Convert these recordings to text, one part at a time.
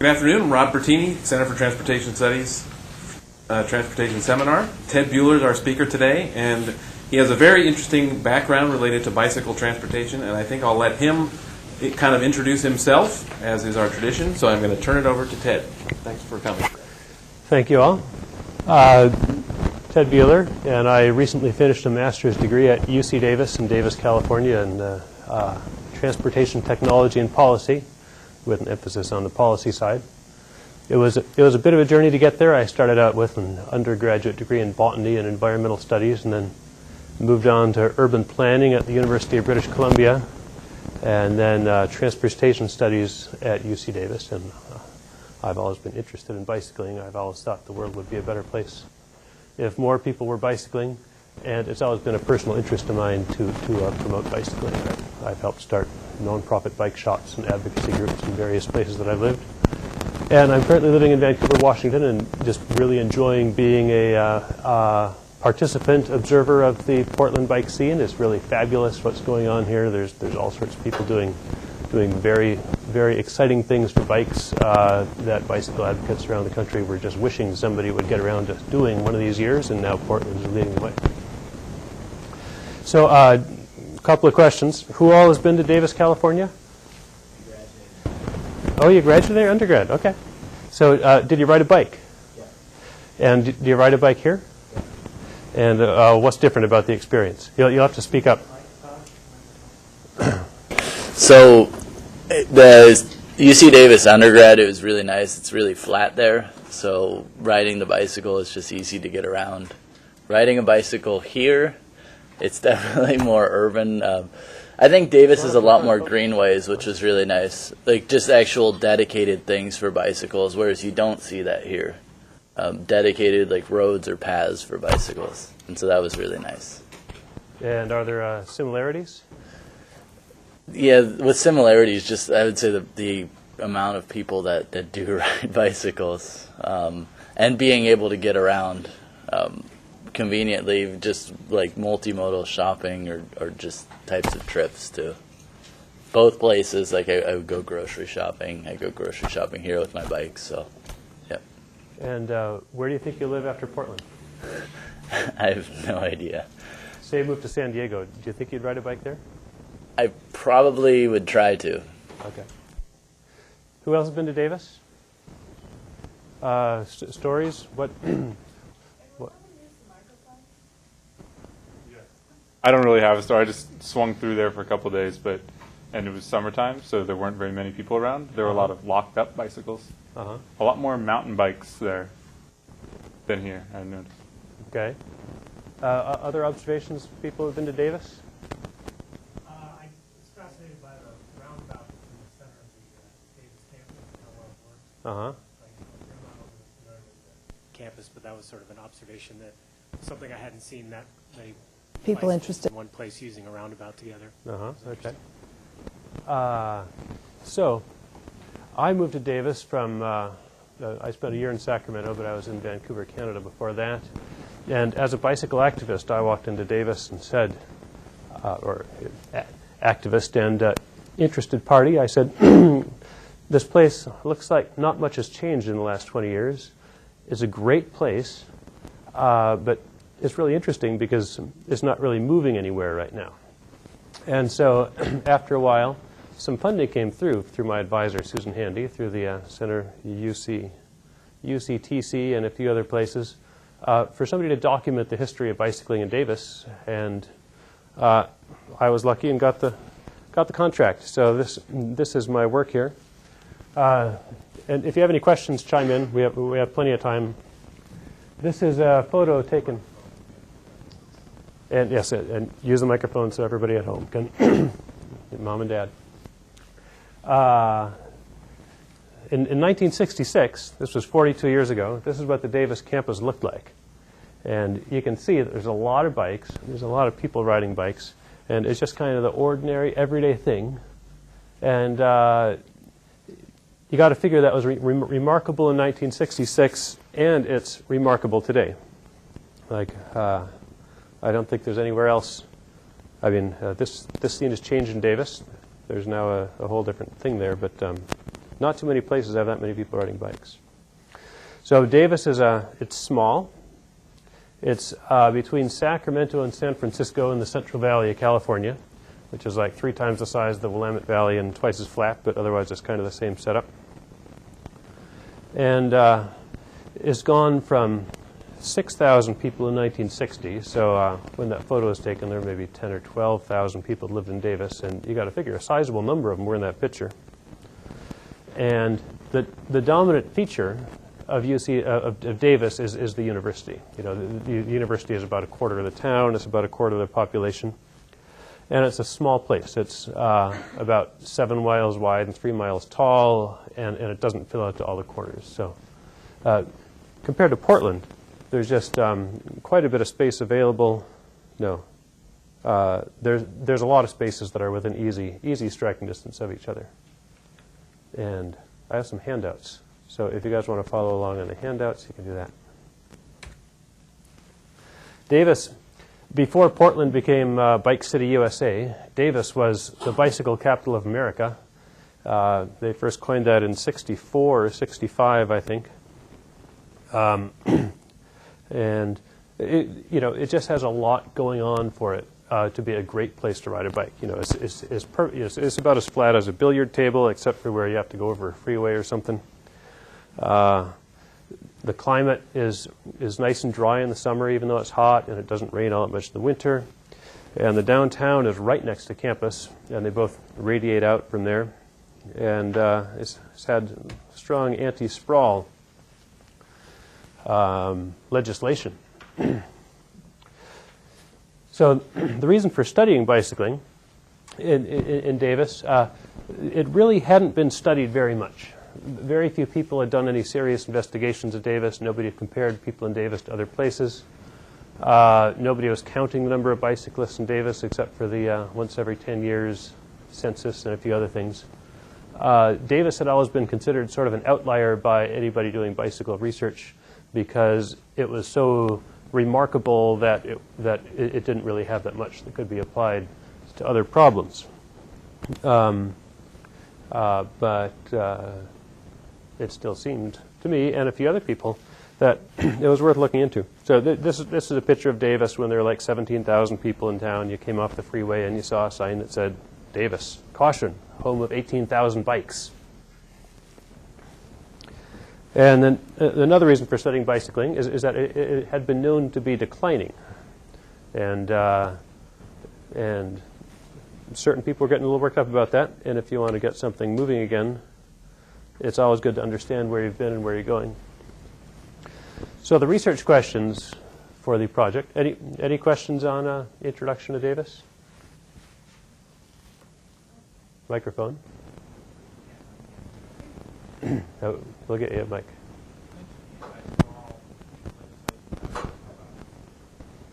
Good afternoon. I'm Rob Bertini, Center for Transportation Studies, Transportation Seminar. Ted Buehler is our speaker today, and he has a very interesting background related to bicycle transportation, and I think I'll let him kind of introduce himself, as is our tradition, so I'm going to turn it over to Ted. Thanks for coming. Thank you all. Ted Buehler, and I recently finished a master's degree at UC Davis in Davis, California in transportation technology and policy, with an emphasis on the policy side. It was a bit of a journey to get there. I started out with an undergraduate degree in botany and environmental studies, and then moved on to urban planning at the University of British Columbia, and then transportation studies at UC Davis. And I've always been interested in bicycling. I've always thought the world would be a better place if more people were bicycling, and it's always been a personal interest of mine to promote bicycling. I've helped start non-profit bike shops and advocacy groups in various places that I've lived. And I'm currently living in Vancouver, Washington, and just really enjoying being a participant, observer of the Portland bike scene. It's really fabulous what's going on here. There's all sorts of people doing very, very exciting things for bikes that bicycle advocates around the country were just wishing somebody would get around to doing one of these years, and now Portland is leading the way. So a couple of questions. Who all has been to Davis, California? Oh, you graduated there? Undergrad, okay. So did you ride a bike? Yeah. And do you ride a bike here? Yeah. And what's different about the experience? You'll have to speak up. So the UC Davis undergrad, it was really nice. It's really flat there, so riding the bicycle is just easy to get around. Riding a bicycle here, it's definitely more urban. I think Davis is a lot more greenways, which is really nice. Like just actual dedicated things for bicycles, whereas you don't see that here. Dedicated like roads or paths for bicycles, and so that was really nice. And are there similarities? Yeah, with similarities, just I would say the amount of people that do ride bicycles and being able to get around conveniently, just like multimodal shopping or just types of trips to both places. Like I would go grocery shopping. I go grocery shopping here with my bike. So, yeah. And where do you think you'll live after Portland? I have no idea. Say you moved to San Diego. Do you think you'd ride a bike there? I probably would try to. Okay. Who else has been to Davis? Stories? What? I don't really have a story. I just swung through there for a couple of days, and it was summertime, so there weren't very many people around. There were a lot of locked up bicycles. A lot more mountain bikes there than here, I noticed. Okay. Other observations, people who've been to Davis? I was fascinated by the roundabout in the center of the Davis campus and how well it works. I'm not overly familiar with the campus, but that was sort of an observation that something I hadn't seen that many people interested in one place using a roundabout together. Okay. So, I moved to Davis from, I spent a year in Sacramento, but I was in Vancouver, Canada before that. And as a bicycle activist, I walked into Davis and said, activist and interested party, I said, this place looks like not much has changed in the last 20 years. It's a great place, but it's really interesting because it's not really moving anywhere right now. And so after a while, some funding came through my advisor, Susan Handy, through the Center UCTC and a few other places, for somebody to document the history of bicycling in Davis. And I was lucky and got the contract. So this is my work here. And if you have any questions, chime in. We have plenty of time. This is a photo taken. And yes, and use the microphone so everybody at home can, mom and dad. In 1966, this was 42 years ago, this is what the Davis campus looked like. And you can see that there's a lot of bikes, there's a lot of people riding bikes, and it's just kind of the ordinary, everyday thing. And you got to figure that was remarkable in 1966, and it's remarkable today. Like, I don't think there's anywhere else. I mean, this scene has changed in Davis. There's now a whole different thing there, but Not too many places have that many people riding bikes. So Davis it's small. It's between Sacramento and San Francisco in the Central Valley of California, which is like 3 times the size of the Willamette Valley and twice as flat, but otherwise it's kind of the same setup. And it's gone from 6,000 people in 1960. So when that photo was taken, there were maybe 10 or 12,000 people that lived in Davis, and you got to figure a sizable number of them were in that picture. And the dominant feature of Davis is the university. You know, the university is about a quarter of the town. It's about a quarter of the population, and it's a small place. It's about 7 miles wide and 3 miles tall, and it doesn't fill out to all the corners. So compared to Portland, there's just quite a bit of space available. No, there's a lot of spaces that are within easy striking distance of each other. And I have some handouts. So if you guys want to follow along on the handouts, you can do that. Davis, before Portland became Bike City, USA, Davis was the bicycle capital of America. They first coined that in 64 or 65, I think. And it just has a lot going on for it to be a great place to ride a bike. You know, it's about as flat as a billiard table, except for where you have to go over a freeway or something. The climate is nice and dry in the summer, even though it's hot, and it doesn't rain all that much in the winter. And the downtown is right next to campus, and they both radiate out from there. And it's had strong anti-sprawl legislation. So the reason for studying bicycling in Davis, it really hadn't been studied very much. Very few people had done any serious investigations of Davis. Nobody had compared people in Davis to other places. Nobody was counting the number of bicyclists in Davis except for the once every 10 years census and a few other things. Davis had always been considered sort of an outlier by anybody doing bicycle research because it was so remarkable that it didn't really have that much that could be applied to other problems. But it still seemed to me and a few other people that it was worth looking into. So this is a picture of Davis when there were like 17,000 people in town. You came off the freeway and you saw a sign that said, Davis, caution, home of 18,000 bikes. And then another reason for studying bicycling is that it had been known to be declining. And certain people were getting a little worked up about that. And if you want to get something moving again, it's always good to understand where you've been and where you're going. So the research questions for the project. Any questions on introduction to Davis? Microphone. Oh, we'll get you a mic.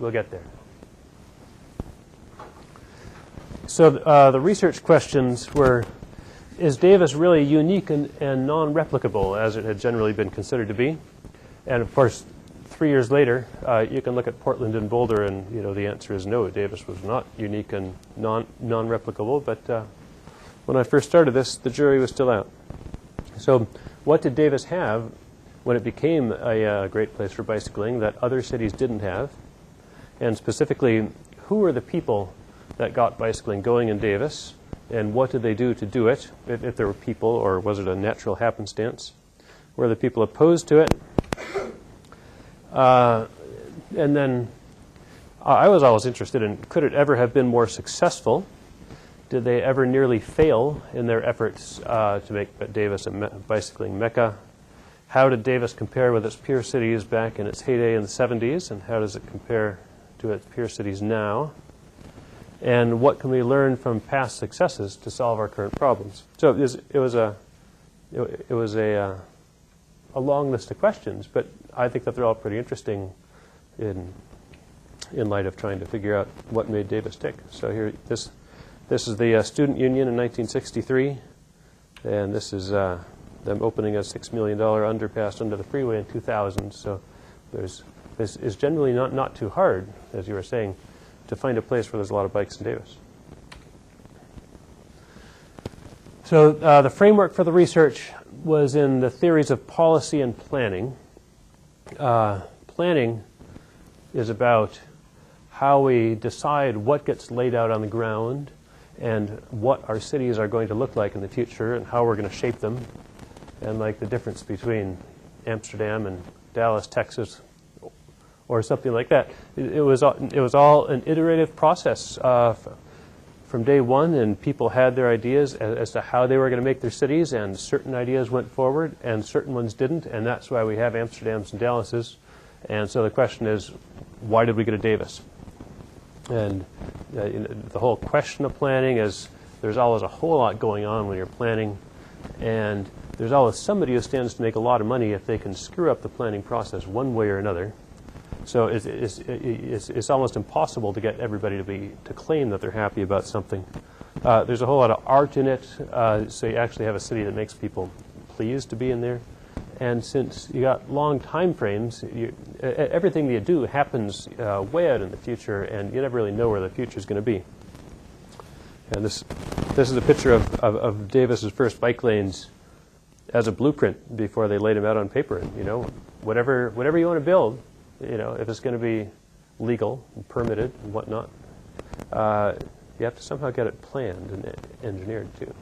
We'll get there. So the research questions were, is Davis really unique and non-replicable as it had generally been considered to be? And of course, 3 years later, you can look at Portland and Boulder and the answer is no, Davis was not unique and non-replicable. But when I first started this, the jury was still out. So what did Davis have when it became a great place for bicycling that other cities didn't have? And specifically, who were the people that got bicycling going in Davis? And what did they do to do it, if there were people, or was it a natural happenstance? Were the people opposed to it? And then I was always interested in, could it ever have been more successful? Did they ever nearly fail in their efforts to make Davis a bicycling mecca? How did Davis compare with its peer cities back in its heyday in the 70s? And how does it compare to its peer cities now? And what can we learn from past successes to solve our current problems? So it was a long list of questions, but I think that they're all pretty interesting in light of trying to figure out what made Davis tick. So here, this is the Student Union in 1963, and this is them opening a $6 million underpass under the freeway in 2000. So this is generally not too hard, as you were saying, to find a place where there's a lot of bikes in Davis. So the framework for the research was in the theories of policy and planning. Planning is about how we decide what gets laid out on the ground and what our cities are going to look like in the future and how we're going to shape them, and like the difference between Amsterdam and Dallas, Texas, or something like that. It was all an iterative process from day one, and people had their ideas as to how they were going to make their cities, and certain ideas went forward and certain ones didn't, and that's why we have Amsterdams and Dallases. And so the question is, why did we get a Davis? And the whole question of planning is there's always a whole lot going on when you're planning, and there's always somebody who stands to make a lot of money if they can screw up the planning process one way or another. So it's almost impossible to get everybody to claim that they're happy about something. There's a whole lot of art in it, so you actually have a city that makes people pleased to be in there. And since you got long time frames, everything that you do happens way out in the future, and you never really know where the future is going to be. And this is a picture of Davis's first bike lanes as a blueprint before they laid them out on paper. And, whatever you want to build, if it's going to be legal and permitted and whatnot, you have to somehow get it planned and engineered too.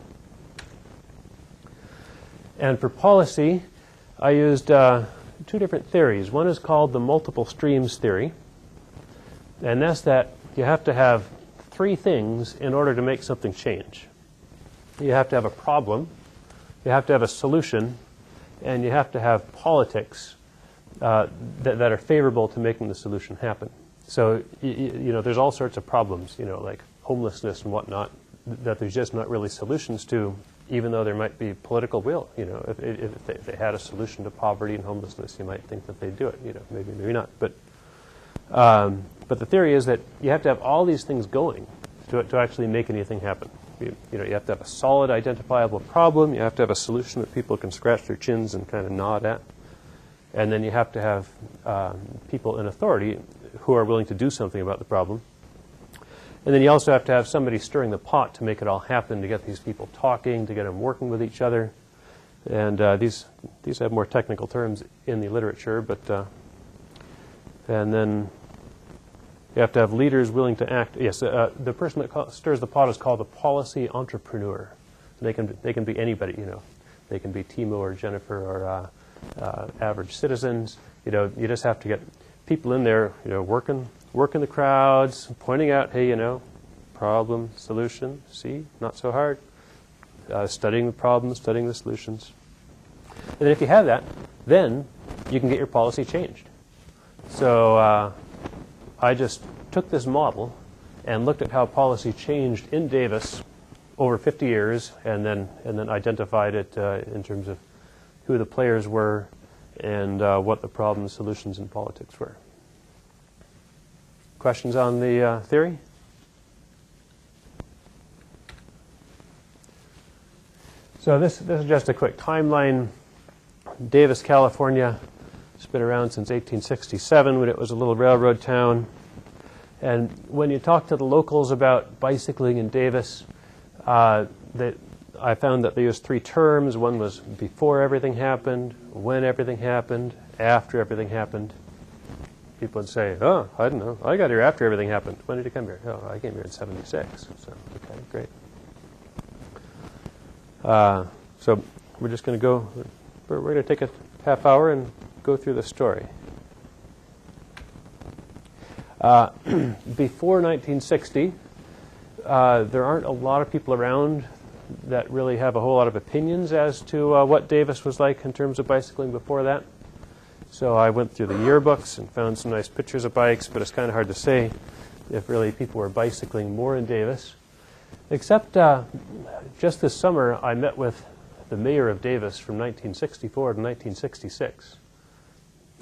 And for policy, I used two different theories. One is called the multiple streams theory, and that's that you have to have three things in order to make something change. You have to have a problem, you have to have a solution, and you have to have politics that are favorable to making the solution happen. So, there's all sorts of problems, like homelessness and whatnot, that there's just not really solutions to, even though there might be political will. If they had a solution to poverty and homelessness, you might think that they'd do it. Maybe not. But the theory is that you have to have all these things going to actually make anything happen. You have to have a solid, identifiable problem. You have to have a solution that people can scratch their chins and kind of nod at. And then you have to have people in authority who are willing to do something about the problem. And then you also have to have somebody stirring the pot to make it all happen, to get these people talking, to get them working with each other. And these have more technical terms in the literature, but and then you have to have leaders willing to act. Yes, the person that stirs the pot is called a policy entrepreneur. They can be anybody. They can be Timo or Jennifer or average citizens. You just have to get people in there, working the crowds, pointing out, hey, problem, solution, see, not so hard. Studying the problems, studying the solutions. And then if you have that, then you can get your policy changed. So I just took this model and looked at how policy changed in Davis over 50 years, and then identified it in terms of who the players were and what the problems, solutions, and politics were. Questions on the theory? So this is just a quick timeline. Davis, California. It's been around since 1867 when it was a little railroad town. And when you talk to the locals about bicycling in Davis, I found that they used three terms. One was before everything happened, when everything happened, after everything happened. People would say, oh, I don't know, I got here after everything happened. When did you come here? Oh, I came here in 76. So, okay, great. So we're just going to go, we're going to take a half hour and go through the story. Before 1960, there aren't a lot of people around that really have a whole lot of opinions as to what Davis was like in terms of bicycling before that. So I went through the yearbooks and found some nice pictures of bikes, but it's kind of hard to say if really people were bicycling more in Davis. Except just this summer, I met with the mayor of Davis from 1964 to 1966.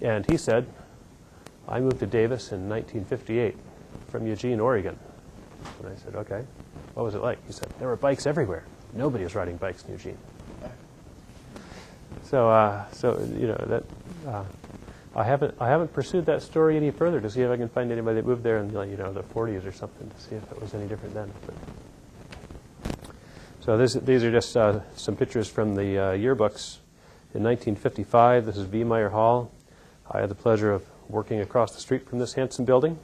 And he said, I moved to Davis in 1958 from Eugene, Oregon. And I said, okay, what was it like? He said, there were bikes everywhere. Nobody was riding bikes in Eugene. So I haven't pursued that story any further to see if I can find anybody that moved there in the 40s or something to see if it was any different then. So these are just some pictures from the yearbooks. In 1955, this is V. Meyer Hall. I had the pleasure of working across the street from this handsome building.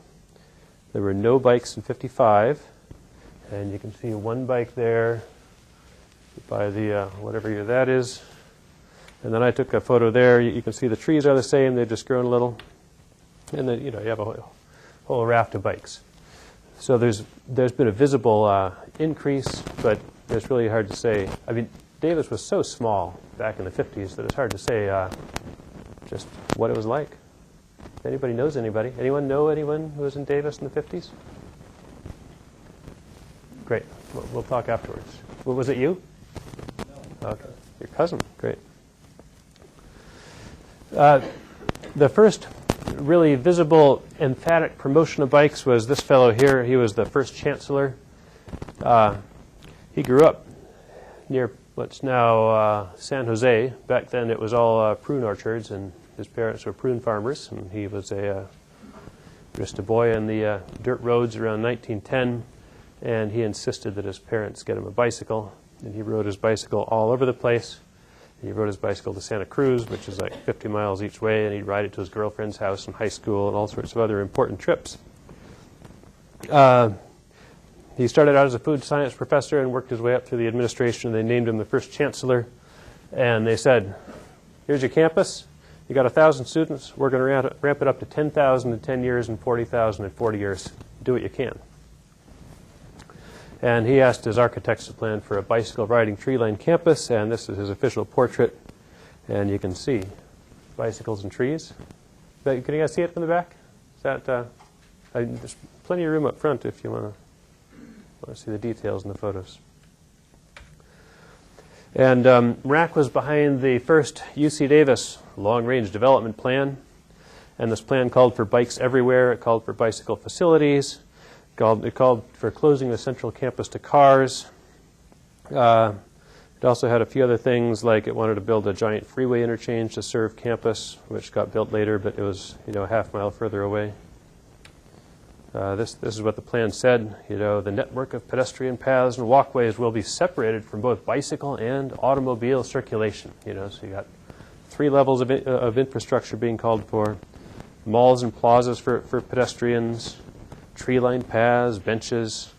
There were no bikes in 55, and you can see one bike there by the whatever year that is. And then I took a photo there. You can see the trees are the same; they've just grown a little. And then you have a whole raft of bikes. So there's been a visible increase, but it's really hard to say. I mean, Davis was so small back in the 50s that it's hard to say just what it was like. If anybody knows anybody? Anyone know anyone who was in Davis in the 50s? Great. We'll talk afterwards. Well, was it you? No. Okay. Your cousin. Great. The first really visible, emphatic promotion of bikes was this fellow here. He was the first chancellor. He grew up near what's now San Jose. Back then it was all prune orchards, and his parents were prune farmers, and he was just a boy on the dirt roads around 1910, and he insisted that his parents get him a bicycle, and he rode his bicycle all over the place. He rode his bicycle to Santa Cruz, which is like 50 miles each way, and he'd ride it to his girlfriend's house in high school and all sorts of other important trips. He started out as a food science professor and worked his way up through the administration. They named him the first chancellor, and they said, here's your campus. You got 1,000 students. We're going to ramp it up to 10,000 in 10 years and 40,000 in 40 years. Do what you can. And he asked his architects to plan for a bicycle-riding tree-lined campus, and this is his official portrait. And you can see bicycles and trees. Can you guys see it from the back? Is that, there's plenty of room up front if you want to see the details in the photos. And RAC was behind the first UC Davis long-range development plan. And this plan called for bikes everywhere. It called for bicycle facilities. It called for closing the central campus to cars. It also had a few other things, like it wanted to build a giant freeway interchange to serve campus, which got built later, but it was a half-mile further away. This is what the plan said. The network of pedestrian paths and walkways will be separated from both bicycle and automobile circulation. So you got 3 levels of infrastructure being called for: malls and plazas for pedestrians, tree-lined paths, benches,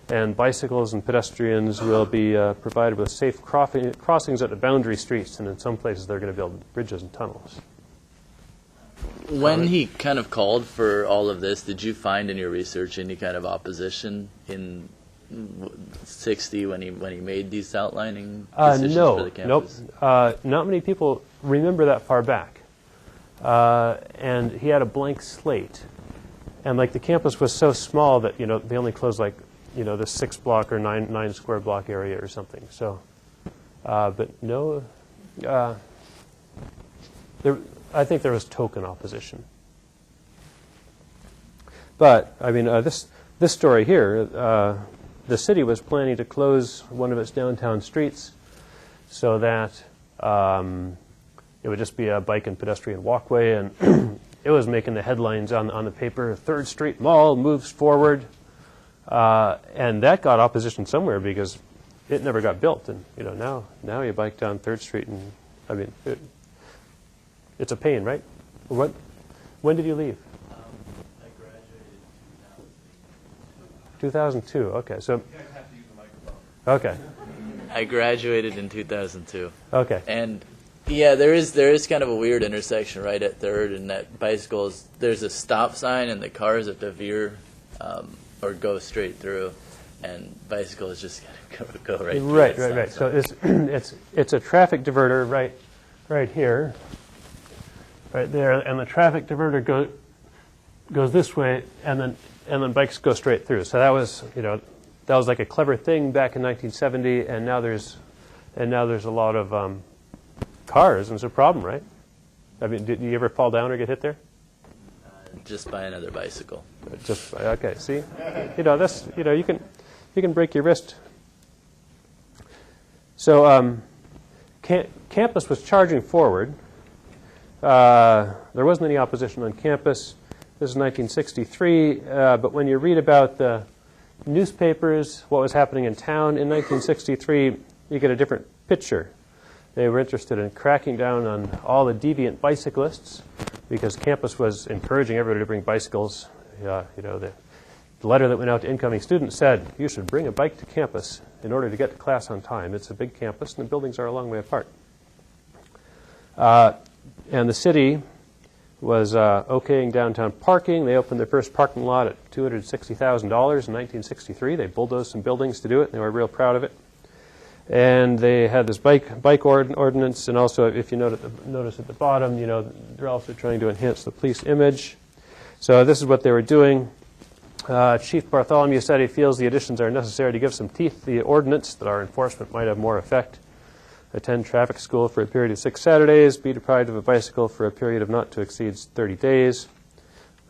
and bicycles and pedestrians will be provided with safe crossings at the boundary streets, and in some places they're going to build bridges and tunnels. When he kind of called for all of this, did you find in your research any kind of opposition in 60 when he made these outlining decisions for the campus? Nope. Not many people remember that far back. And he had a blank slate. And like the campus was so small that they only closed like this 6-block or 9 square block area or something. So, but no, I think there was token opposition. But I mean, this story here, the city was planning to close one of its downtown streets so that it would just be a bike and pedestrian walkway, and it was making the headlines on the paper. 3rd Street Mall moves forward, and that got opposition somewhere because it never got built. And now you bike down 3rd Street, and I mean, it's a pain, right? When did you leave? I graduated in 2002. Okay, so. You guys have to use the microphone. Okay. I graduated in 2002. Okay. And yeah, there is kind of a weird intersection right at 3rd, and that bicycles, there's a stop sign, and the cars have to veer or go straight through, and bicycles just gotta go right through. Right. So it's a traffic diverter right here, right there, and the traffic diverter goes this way, and then bikes go straight through. So that was like a clever thing back in 1970, and now there's a lot of cars, and it's a problem, right? I mean, did you ever fall down or get hit there? Just by another bicycle. Okay. See, that's you can break your wrist. So campus was charging forward. There wasn't any opposition on campus. This is 1963, but when you read about the newspapers, what was happening in town. In 1963, you get a different picture. They were interested in cracking down on all the deviant bicyclists because campus was encouraging everybody to bring bicycles. The letter that went out to incoming students said, you should bring a bike to campus in order to get to class on time. It's a big campus, and the buildings are a long way apart. And the city was okaying downtown parking. They opened their first parking lot at $260,000 in 1963. They bulldozed some buildings to do it, and they were real proud of it. And they had this bike ordinance, and also, if you notice at the bottom, they're also trying to enhance the police image. So this is what they were doing. Chief Bartholomew said he feels the additions are necessary to give some teeth to the ordinance, that our enforcement might have more effect. Attend traffic school for a period of 6 Saturdays, be deprived of a bicycle for a period of not to exceed 30 days.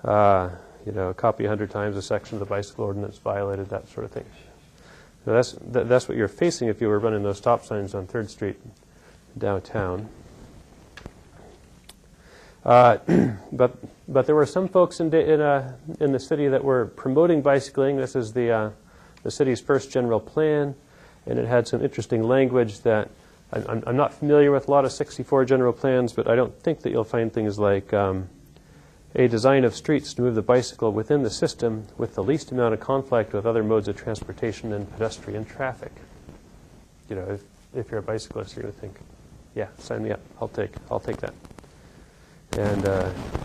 Copy 100 times a section of the bicycle ordinance violated, that sort of thing. So that's what you're facing if you were running those stop signs on 3rd Street downtown. But there were some folks in the city that were promoting bicycling. This is the city's first general plan, and it had some interesting language that I'm not familiar with a lot of 64 general plans, but I don't think that you'll find things like a design of streets to move the bicycle within the system with the least amount of conflict with other modes of transportation and pedestrian traffic. If you're a bicyclist, you're going to think, yeah, sign me up. I'll take that. And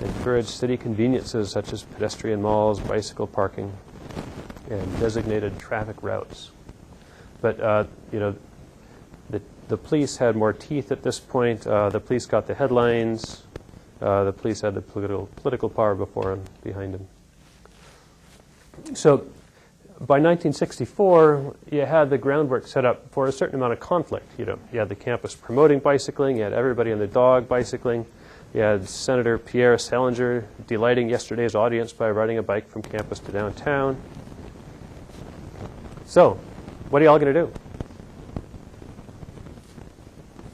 encourage city conveniences such as pedestrian malls, bicycle parking, and designated traffic routes. But the police had more teeth at this point. The police got the headlines. The police had the political power before and behind them. So by 1964, you had the groundwork set up for a certain amount of conflict. You had the campus promoting bicycling. You had everybody on the dog bicycling. You had Senator Pierre Salinger delighting yesterday's audience by riding a bike from campus to downtown. So, what are y'all going to do?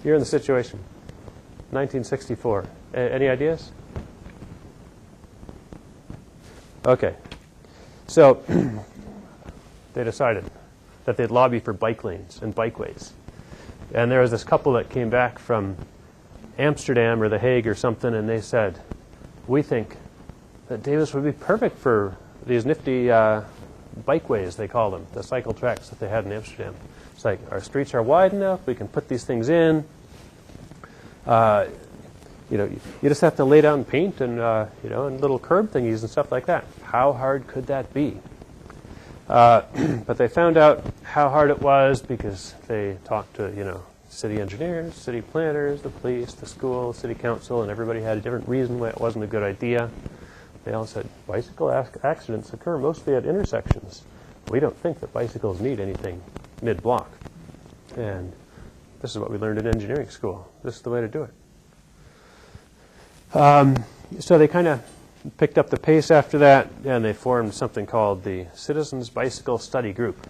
You're in the situation. 1964. Any ideas? Okay. So, they decided that they'd lobby for bike lanes and bikeways. And there was this couple that came back from Amsterdam or The Hague or something, and they said, we think that Davis would be perfect for these nifty bikeways, they call them, the cycle tracks that they had in Amsterdam. It's like, our streets are wide enough, we can put these things in. You just have to lay down paint and, and little curb thingies and stuff like that. How hard could that be? But they found out how hard it was because they talked to, city engineers, city planners, the police, the school, the city council, and everybody had a different reason why it wasn't a good idea. They all said, bicycle accidents occur mostly at intersections. We don't think that bicycles need anything mid-block. And this is what we learned in engineering school. This is the way to do it. So they kind of picked up the pace after that, and they formed something called the Citizens Bicycle Study Group.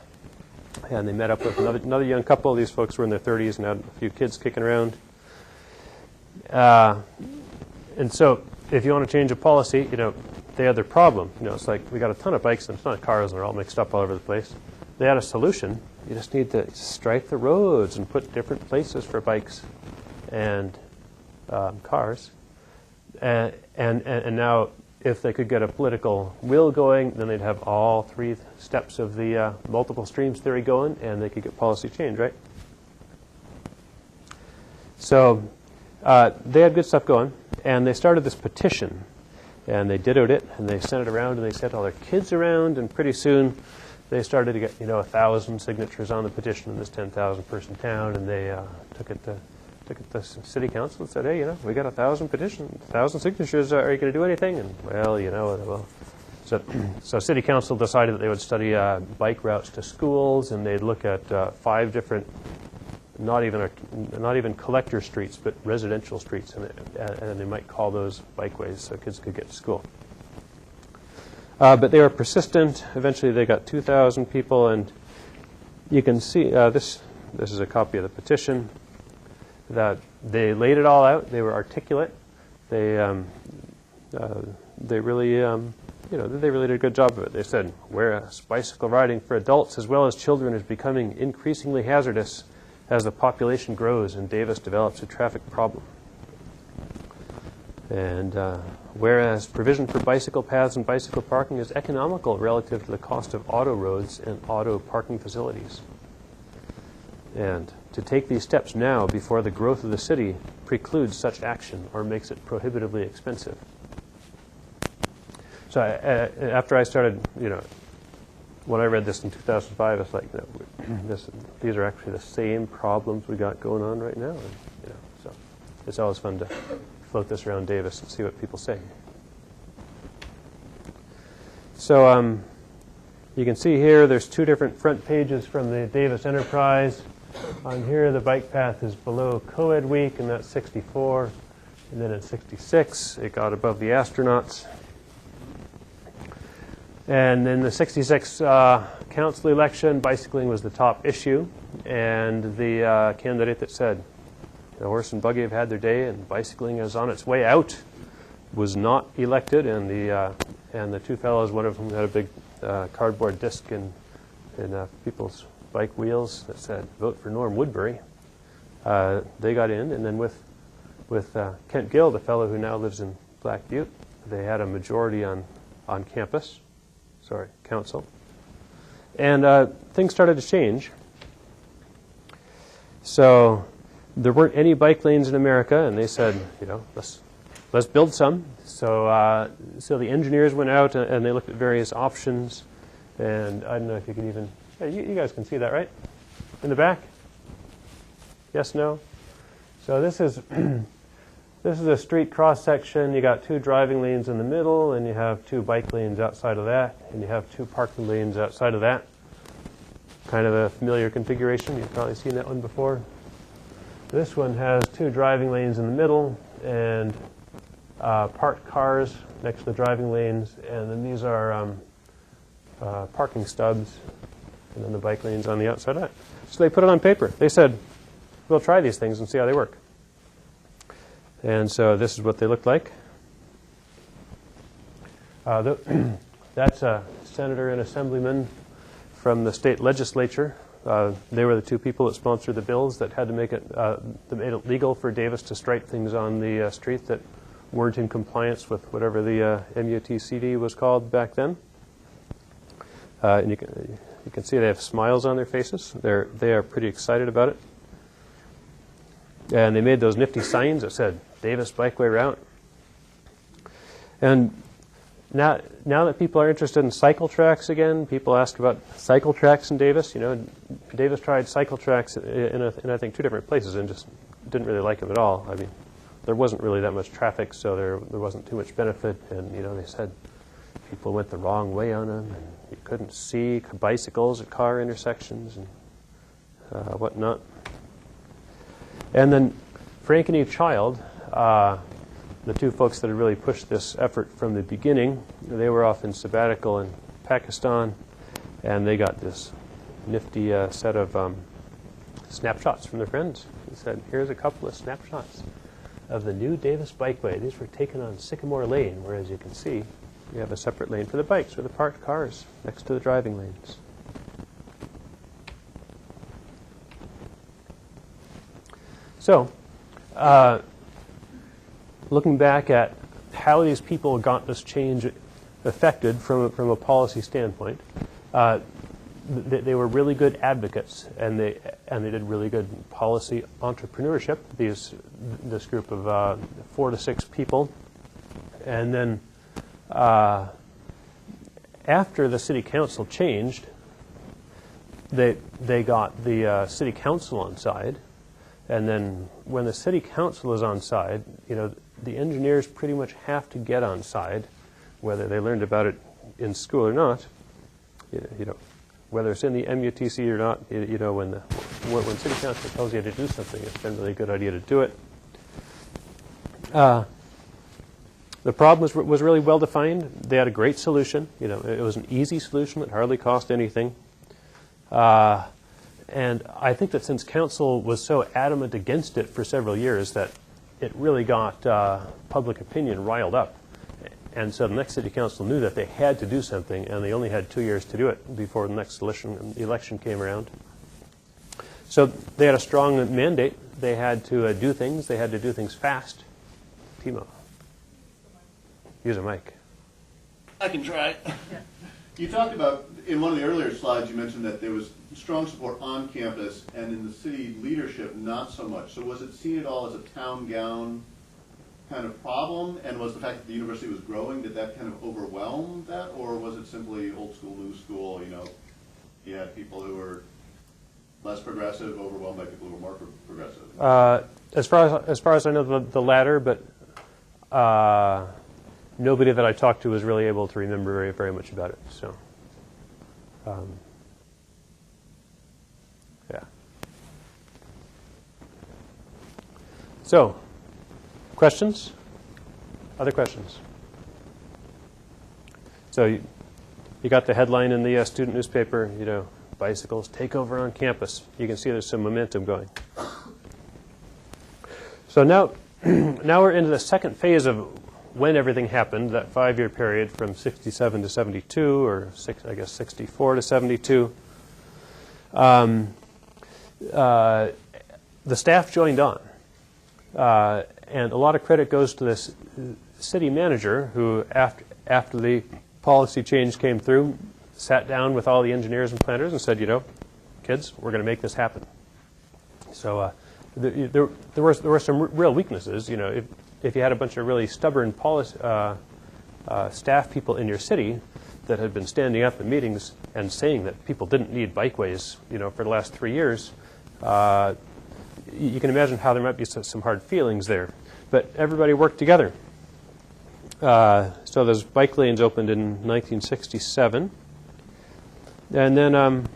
And they met up with another young couple. These folks were in their 30s and had a few kids kicking around. And so if you want to change a policy, they had their problem. It's like we got a ton of bikes and a ton of cars and they're all mixed up all over the place. They had a solution. You just need to stripe the roads and put different places for bikes and cars. And now, if they could get a political will going, then they'd have all 3 steps of the multiple streams theory going, and they could get policy change, right? So they had good stuff going, and they started this petition, and they dittoed it, and they sent it around, and they sent all their kids around, and pretty soon they started to get 1,000 signatures on the petition in this 10,000 person town, and they took it to city council and said, hey, we got 1,000 petitions, 1,000 signatures. Are you going to do anything? And well, so city council decided that they would study bike routes to schools, and they'd look at 5 different, not even collector streets, but residential streets, and they might call those bikeways so kids could get to school. But they were persistent. Eventually, they got 2,000 people, and you can see this is a copy of the petition. That they laid it all out. They were articulate. They really they really did a good job of it. They said, whereas bicycle riding for adults as well as children is becoming increasingly hazardous as the population grows and Davis develops a traffic problem. And whereas provision for bicycle paths and bicycle parking is economical relative to the cost of auto roads and auto parking facilities. And to take these steps now before the growth of the city precludes such action or makes it prohibitively expensive. So after I started, when I read this in 2005, it's like, these are actually the same problems we got going on right now. And, so it's always fun to float this around Davis and see what people say. So you can see here there's two different front pages from the Davis Enterprise. On here, the bike path is below co-ed week, and that's 64. And then in 66, it got above the astronauts. And in the 66 council election, bicycling was the top issue. And the candidate that said, the horse and buggy have had their day and bicycling is on its way out was not elected. And the two fellows, one of whom had a big cardboard disc in people's bike wheels that said, vote for Norm Woodbury. They got in. And then with Kent Gill, the fellow who now lives in Black Butte, they had a majority on council. And things started to change. So there weren't any bike lanes in America, and they said, let's build some. So the engineers went out and they looked at various options. And I don't know if you can even, you guys can see that, right? In the back? Yes, no? So this is a street cross section. You got two driving lanes in the middle, and you have two bike lanes outside of that, and you have two parking lanes outside of that. Kind of a familiar configuration. You've probably seen that one before. This one has two driving lanes in the middle, and parked cars next to the driving lanes, and then these are parking stubs, and then the bike lanes on the outside of that. So they put it on paper. They said, we'll try these things and see how they work. And so this is what they look like. That's a senator and assemblyman from the state legislature. They were the two people that sponsored the bills that had to make it that made it legal for Davis to strike things on the street that weren't in compliance with whatever the MUTCD was called back then. And you can see they have smiles on their faces. They are pretty excited about it. And they made those nifty signs that said Davis Bikeway Route. And now that people are interested in cycle tracks again, people ask about cycle tracks in Davis. Davis tried cycle tracks in I think two different places and just didn't really like them at all. I mean, there wasn't really that much traffic, so there wasn't too much benefit. And they said people went the wrong way on them, and you couldn't see bicycles at car intersections and whatnot. And then Frank and Eve Child, the two folks that had really pushed this effort from the beginning, they were off in sabbatical in Pakistan, and they got this nifty set of snapshots from their friends. They said, here's a couple of snapshots of the new Davis Bikeway. These were taken on Sycamore Lane, where, as you can see, we have a separate lane for the bikes or the parked cars next to the driving lanes. So, looking back at how these people got this change effected from a policy standpoint, they were really good advocates, and they did really good policy entrepreneurship. This group of 4 to 6 people, and then after the city council changed, they got the city council on side. And then when the city council is on side, the engineers pretty much have to get on side, whether they learned about it in school or not. Whether it's in the MUTC or not, when city council tells you to do something, it's generally a good idea to do it. The problem was really well defined. They had a great solution. It was an easy solution that hardly cost anything. And I think that since council was so adamant against it for several years, that it really got public opinion riled up. And so the next city council knew that they had to do something, and they only had 2 years to do it before the next election came around. So they had a strong mandate. They had to do things. They had to do things fast. Timo, use a mic. I can try. You talked about, in one of the earlier slides, you mentioned that there was strong support on campus, and in the city leadership, not so much. So was it seen at all as a town gown kind of problem? And was the fact that the university was growing, did that kind of overwhelm that? Or was it simply old school, new school, you know, you had people who were less progressive, overwhelmed by people who were more progressive? As far as I know, the latter, but nobody that I talked to was really able to remember very much about it. So, yeah. So, questions? Other questions? So you got the headline in the student newspaper, you know, bicycles take over on campus. You can see there's some momentum going. So now we're into the second phase of when everything happened, that 5-year period from 67 to 72, or 64 to 72. The staff joined on. And a lot of credit goes to this city manager who, after the policy change came through, sat down with all the engineers and planners and said, you know, kids, we're going to make this happen. So there were some real weaknesses. You know, if you had a bunch of really stubborn staff people in your city that had been standing up in meetings and saying that people didn't need bikeways, you know, for the last 3 years, you can imagine how there might be some hard feelings there. But everybody worked together. So those bike lanes opened in 1967. And then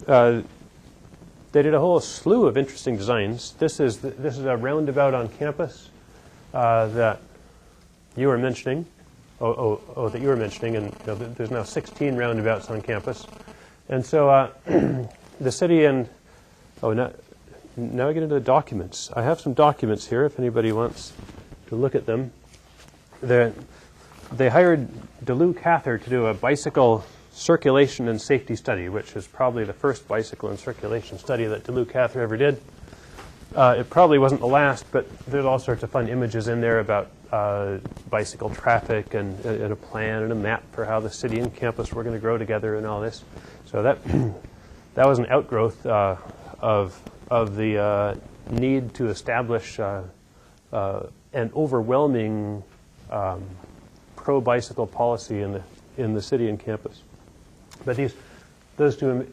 they did a whole slew of interesting designs. This is a roundabout on campus that you were mentioning. That you were mentioning. And you know, there's now 16 roundabouts on campus. And so the city and, now I get into the documents. I have some documents here if anybody wants to look at them. They hired DeLue Cather to do a bicycle circulation and safety study, which is probably the first bicycle and circulation study that DeLue Cather ever did. It probably wasn't the last, but there's all sorts of fun images in there about bicycle traffic and a plan and a map for how the city and campus were going to grow together and all this. So that was an outgrowth of the need to establish an overwhelming pro-bicycle policy in the city and campus. But those two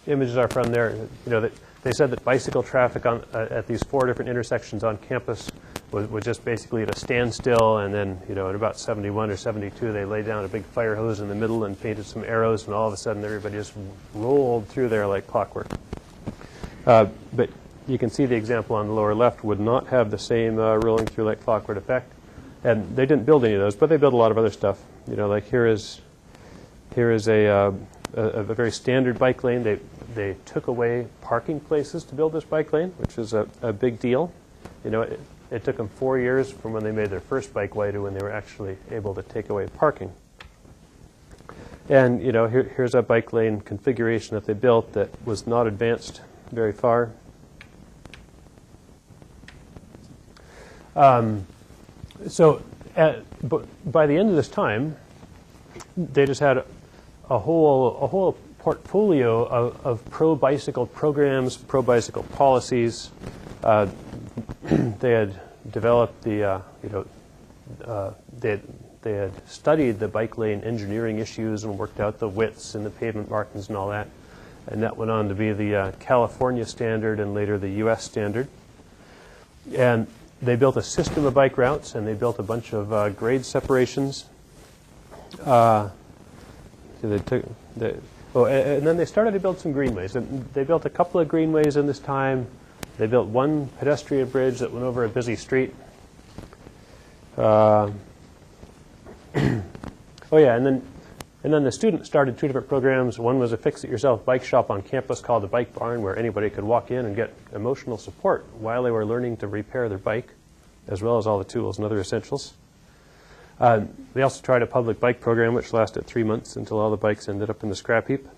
images are from there. You know, they said that bicycle traffic at these 4 different intersections on campus was just basically at a standstill, and then, you know, at about 71 or 72, they laid down a big fire hose in the middle and painted some arrows, and all of a sudden everybody just rolled through there like clockwork. But you can see the example on the lower left would not have the same rolling through like clockwork effect. And they didn't build any of those, but they built a lot of other stuff. You know, like here is a very standard bike lane. They took away parking places to build this bike lane, which is a big deal. You know, it took them 4 years from when they made their first bikeway to when they were actually able to take away parking. And, you know, here's a bike lane configuration that they built that was not advanced very far. So by the end of this time, they just had a whole portfolio of pro-bicycle programs, pro-bicycle policies. They had developed they had studied the bike lane engineering issues and worked out the widths and the pavement markings and all that. And that went on to be the California standard and later the U.S. standard. And they built a system of bike routes, and they built a bunch of grade separations. And then they started to build some greenways. And they built a couple of greenways in this time. They built one pedestrian bridge that went over a busy street. And then the students started 2 different programs. One was a fix-it-yourself bike shop on campus called the Bike Barn, where anybody could walk in and get emotional support while they were learning to repair their bike, as well as all the tools and other essentials. They also tried a public bike program, which lasted 3 months until all the bikes ended up in the scrap heap.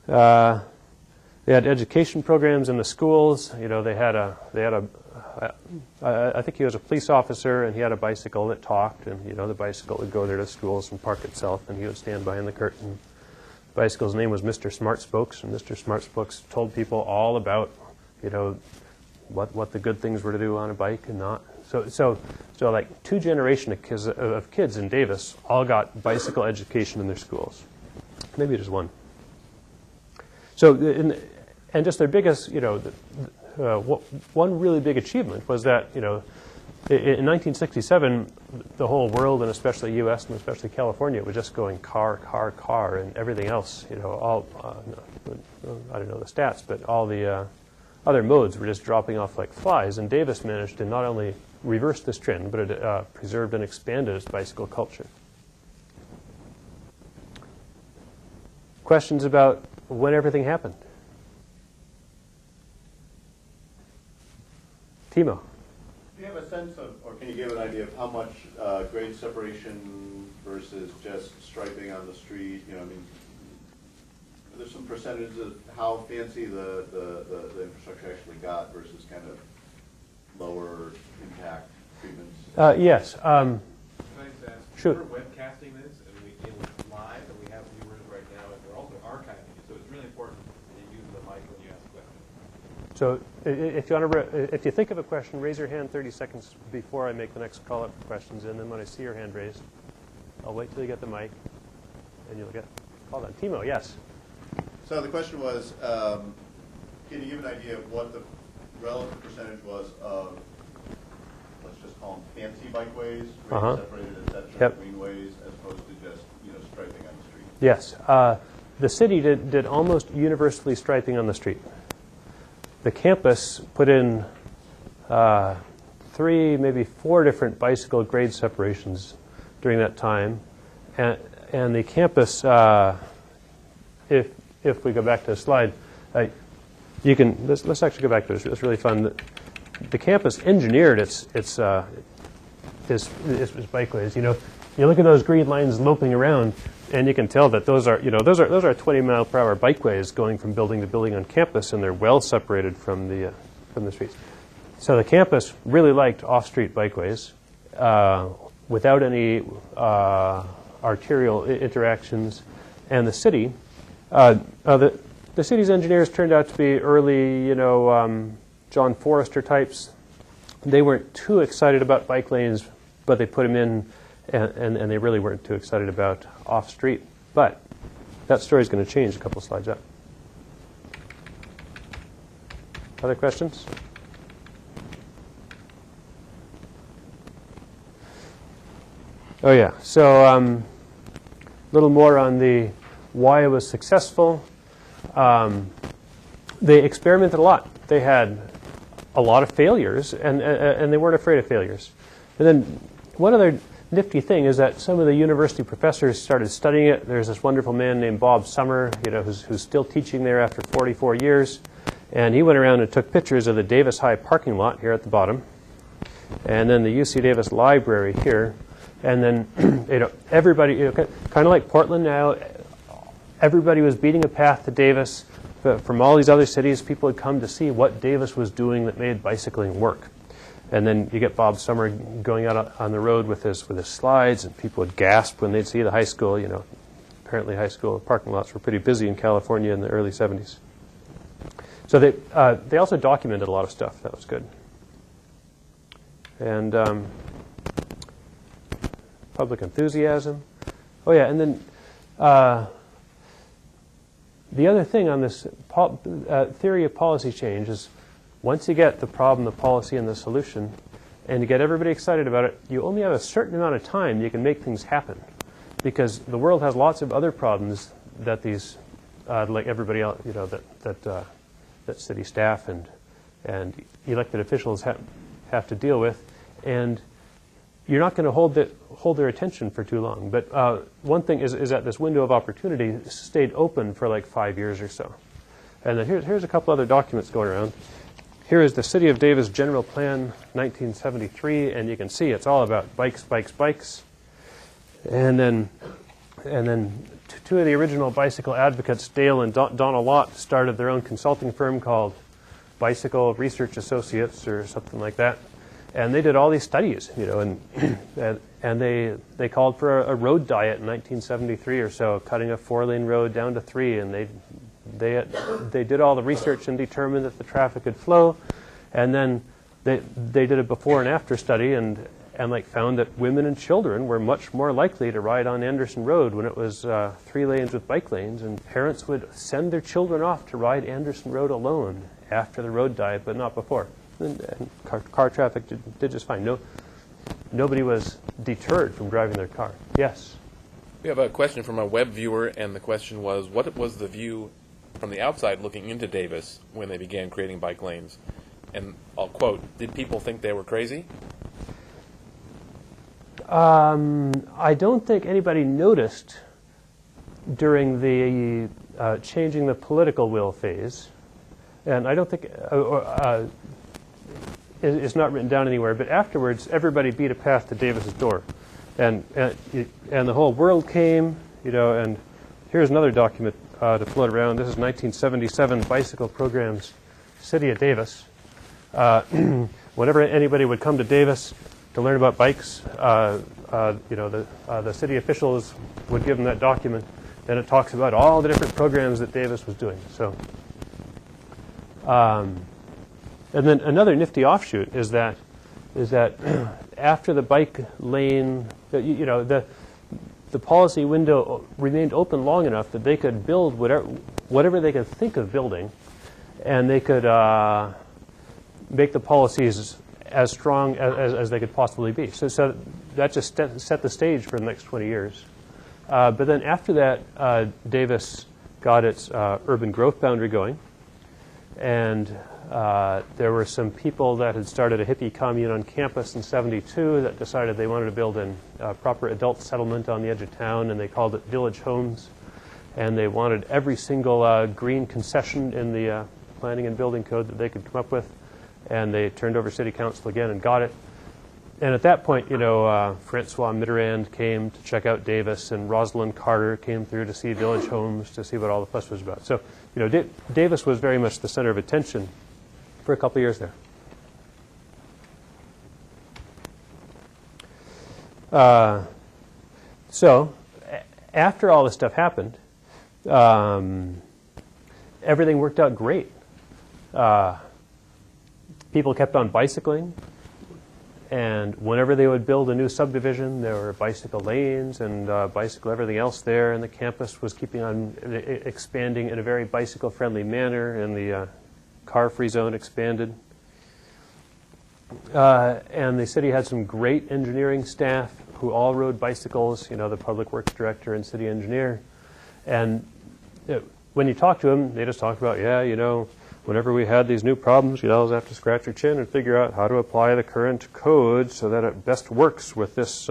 They had education programs in the schools. You know, I think he was a police officer, and he had a bicycle that talked, and, you know, the bicycle would go there to schools and park itself, and he would stand behind the curtain. The bicycle's name was Mr. Smart Spokes, and Mr. Smart Spokes told people all about, you know, what the good things were to do on a bike and not. So like 2 generations of kids in Davis all got bicycle education in their schools. Maybe just 1. So, and just their biggest, you know, one really big achievement was that, you know, in 1967, the whole world, and especially U.S. and especially California, was just going car, and everything else, you know, all, I don't know the stats, but all the other modes were just dropping off like flies. And Davis managed to not only reverse this trend, but it preserved and expanded its bicycle culture. Questions about when everything happened? Timo. Do you have a sense of, or can you give an idea of how much grade separation versus just striping on the street? You know, I mean, are there some percentages of how fancy the infrastructure actually got versus kind of lower impact treatments? Yes. Can I just ask, Sure. we're webcasting this, and it's live, and we have viewers right now, and we're also archiving it, so it's really important that you use the mic when you ask questions. So if you think of a question, raise your hand 30 seconds before I make the next call up for questions, and then when I see your hand raised, I'll wait till you get the mic, and you'll get called on. Timo, yes. So the question was, can you give an idea of what the relative percentage was of, let's just call them fancy bikeways, grade separated, et cetera, greenways, as opposed to just, you know, striping on the street? Yes. The city did almost universally striping on the street. The campus put in 3, maybe 4 different bicycle grade separations during that time, and the campus, if we go back to the slide, you can let's actually go back to this. It's really fun. The campus engineered its bikeways. You know, you look at those green lines loping around, and you can tell that those are 20-mile-per-hour bikeways going from building to building on campus, and they're well separated from the streets. So the campus really liked off-street bikeways without any arterial interactions, and the city, the city's engineers turned out to be early, you know, John Forrester types. They weren't too excited about bike lanes, but they put them in. And they really weren't too excited about off-street. But that story's going to change a couple slides up. Other questions? Oh, yeah. So a little more on the why it was successful. They experimented a lot. They had a lot of failures, and they weren't afraid of failures. And then one other nifty thing is that some of the university professors started studying it. There's this wonderful man named Bob Summer, you know, who's still teaching there after 44 years. And he went around and took pictures of the Davis High parking lot here at the bottom, and then the UC Davis library here. And then, you know, everybody, you know, kind of like Portland now, everybody was beating a path to Davis. From all these other cities, people had come to see what Davis was doing that made bicycling work. And then you get Bob Summer going out on the road with his slides, and people would gasp when they'd see the high school. You know, apparently high school parking lots were pretty busy in California in the early 70s. So they also documented a lot of stuff. That was good. And public enthusiasm. Oh yeah, and then the other thing on this theory of policy change is, once you get the problem, the policy, and the solution, and you get everybody excited about it, you only have a certain amount of time you can make things happen, because the world has lots of other problems that these, like everybody else, you know, that city staff and elected officials have to deal with, and you're not going to hold their attention for too long. But one thing is that this window of opportunity stayed open for like 5 years or so. And then here's a couple other documents going around. here is the City of Davis General Plan 1973, and you can see it's all about bikes, bikes, bikes. And then two of the original bicycle advocates, Dale and Donna Lott, started their own consulting firm called Bicycle Research Associates or something like that. And they did all these studies, and they called for a road diet in 1973 or so, cutting a 4-lane road down to 3, and they did all the research and determined that the traffic could flow, and then they did a before and after study and found that women and children were much more likely to ride on Anderson Road when it was 3 lanes with bike lanes, and parents would send their children off to ride Anderson Road alone after the road diet, but not before. And car traffic did just fine. Nobody was deterred from driving their car. Yes? We have a question from a web viewer, and the question was, what was the view from the outside looking into Davis when they began creating bike lanes? And I'll quote, did people think they were crazy? I don't think anybody noticed during the changing the political will phase, and I don't think it's not written down anywhere, but afterwards everybody beat a path to Davis's door, and the whole world came, and here's another document to float around. This is 1977 Bicycle Programs, City of Davis. Whenever anybody would come to Davis to learn about bikes, the city officials would give them that document, and it talks about all the different programs that Davis was doing. So, and then another nifty offshoot is that after the bike lane, the policy window remained open long enough that they could build whatever they could think of building, and they could make the policies as strong as they could possibly be. So that just set the stage for the next 20 years. But then after that, Davis got its urban growth boundary going, and there were some people that had started a hippie commune on campus in '72 that decided they wanted to build a proper adult settlement on the edge of town, and they called it Village Homes. And they wanted every single green concession in the planning and building code that they could come up with, and they turned over city council again and got it. And at that point, Francois Mitterrand came to check out Davis, and Rosalind Carter came through to see Village Homes, to see what all the fuss was about. So, Davis was very much the center of attention for a couple of years there. So, after all this stuff happened, everything worked out great. People kept on bicycling, and whenever they would build a new subdivision, there were bicycle lanes and bicycle everything else there, and the campus was keeping on expanding in a very bicycle-friendly manner, and the car-free zone expanded. And the city had some great engineering staff who all rode bicycles, the public works director and city engineer. And when you talk to them, they just talk about, whenever we had these new problems, you'd always have to scratch your chin and figure out how to apply the current code so that it best works with this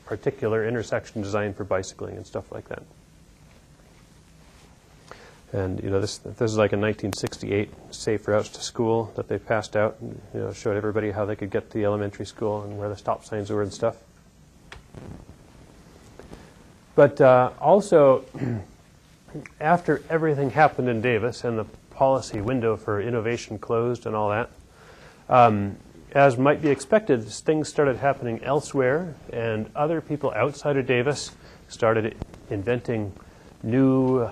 particular intersection design for bicycling and stuff like that. And this is like a 1968 Safe Routes to School that they passed out, and showed everybody how they could get to the elementary school and where the stop signs were and stuff. But also, after everything happened in Davis and the policy window for innovation closed and all that, as might be expected, things started happening elsewhere, and other people outside of Davis started inventing new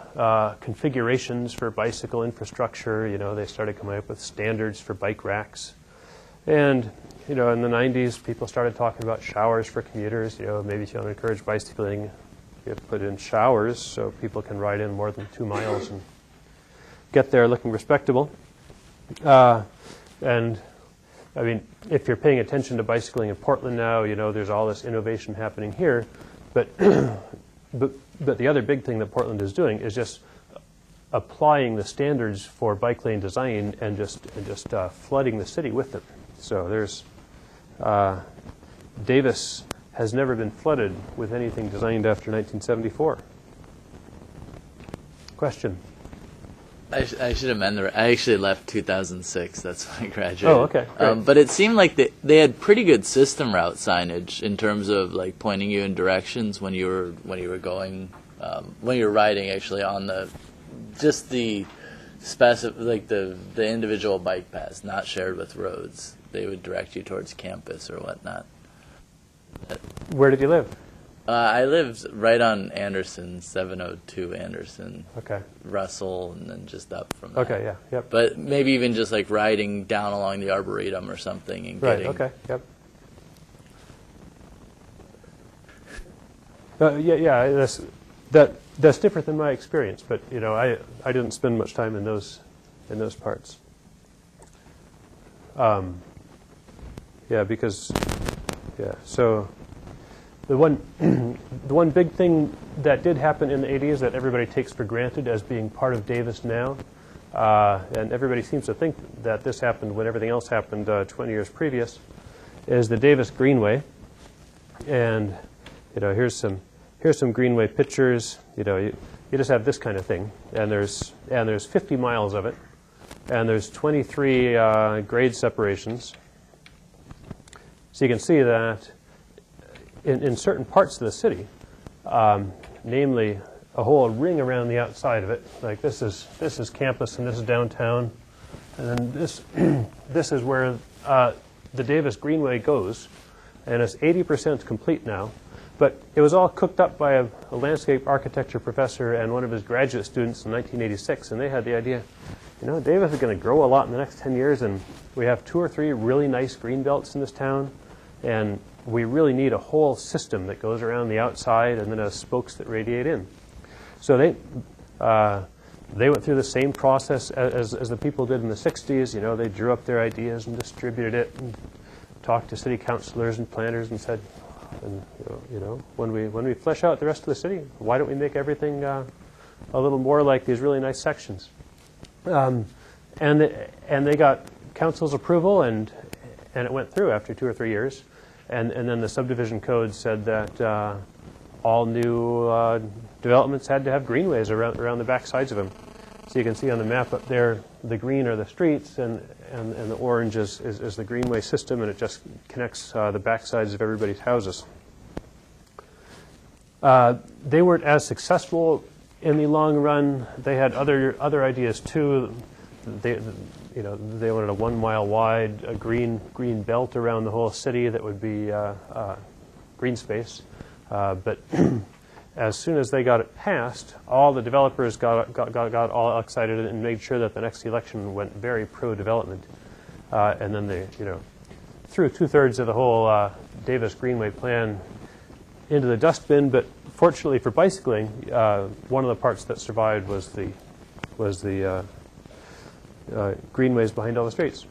configurations for bicycle infrastructure. They started coming up with standards for bike racks. And, in the 90s, people started talking about showers for commuters. Maybe if you want to encourage bicycling, you have to put in showers so people can ride in more than 2 miles and get there looking respectable. And, I mean, if you're paying attention to bicycling in Portland now, there's all this innovation happening here. But But the other big thing that Portland is doing is just applying the standards for bike lane design and just flooding the city with them. So there's Davis has never been flooded with anything designed after 1974. Question? I should amend I actually left 2006. That's when I graduated. Oh, okay, great. But it seemed like they had pretty good system route signage in terms of like pointing you in directions when you were going when you were riding actually on the the individual bike paths, not shared with roads. They would direct you towards campus or whatnot. Where did you live? I lived right on Anderson, 702 Anderson. Okay. Russell, and then just up from there. Okay, yeah, yep. But maybe even just like riding down along the Arboretum or something and Right, getting... okay, yep. Yeah, that's different than my experience, but you know, I didn't spend much time in those parts. So the one big thing that did happen in the 80s that everybody takes for granted as being part of Davis now, and everybody seems to think that this happened when everything else happened 20 years previous, is the Davis Greenway. And you know, here's some Greenway pictures. You know, you just have this kind of thing, and there's 50 miles of it, and there's 23 grade separations. So you can see that in certain parts of the city, namely a whole ring around the outside of it, like this is campus and this is downtown, and then this is where the Davis Greenway goes, and it's 80% complete now. But it was all cooked up by a landscape architecture professor and one of his graduate students in 1986, and they had the idea, you know, Davis is going to grow a lot in the next 10 years, and we have 2 or 3 really nice green belts in this town, and we really need a whole system that goes around the outside and then has spokes that radiate in. So they went through the same process as the people did in the 60s. You know, they drew up their ideas and distributed it and talked to city councilors and planners and said, you know, when we flesh out the rest of the city, why don't we make everything a little more like these really nice sections? And they got council's approval, and it went through after 2 or 3 years. And then the subdivision code said that all new developments had to have greenways around the back sides of them. So you can see on the map up there, the green are the streets, and the orange is the greenway system, and it just connects the back sides of everybody's houses. They weren't as successful in the long run. They had other ideas too. They wanted a 1 mile wide, a green belt around the whole city that would be green space. But as soon as they got it passed, all the developers got all excited and made sure that the next election went very pro-development. And then they, you know, threw 2/3 of the whole Davis Greenway plan into the dustbin. But fortunately for bicycling, one of the parts that survived was the greenways behind all the streets.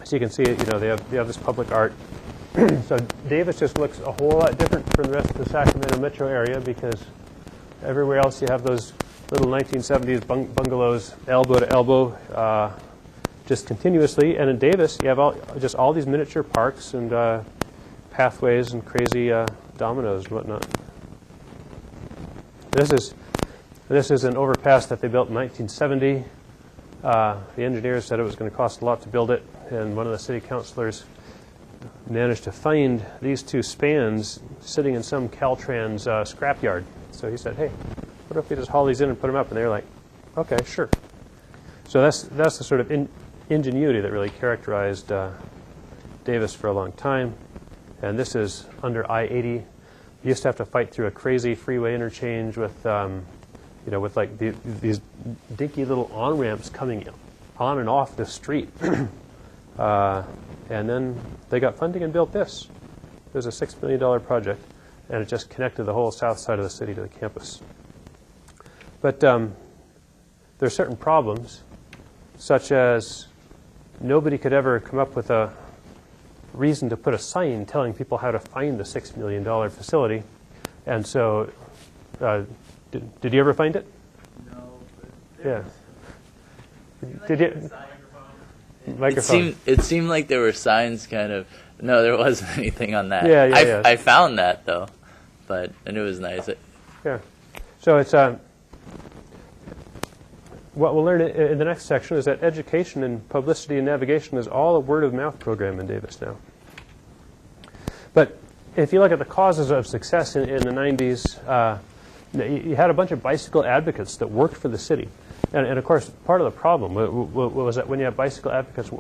So you can see, you know, they have this public art. So Davis just looks a whole lot different from the rest of the Sacramento metro area, because everywhere else you have those little 1970s bungalows, elbow to elbow, just continuously. And in Davis, you have all these miniature parks and pathways and crazy dominoes and whatnot. This is an overpass that they built in 1970. The engineers said it was going to cost a lot to build it, and one of the city councilors managed to find these 2 spans sitting in some Caltrans scrapyard. So he said, hey, what if we just haul these in and put them up? And they were like, okay, sure. So that's the sort of ingenuity that really characterized Davis for a long time. And this is under I-80. You used to have to fight through a crazy freeway interchange with with like these dinky little on-ramps coming on and off the street. And then they got funding and built this. It was a $6 million project, and it just connected the whole south side of the city to the campus. But there are certain problems, such as nobody could ever come up with a reason to put a sign telling people how to find the $6 million facility. And so, did you ever find it? No. Yeah. Did you? Microphone. It seemed like there were signs kind of... No, there wasn't anything on that. Yeah. I found that, though, and it was nice. Yeah. So it's what we'll learn in the next section is that education and publicity and navigation is all a word-of-mouth program in Davis now. But if you look at the causes of success in the 90s, you had a bunch of bicycle advocates that worked for the city. And of course, part of the problem was that when you have bicycle advocates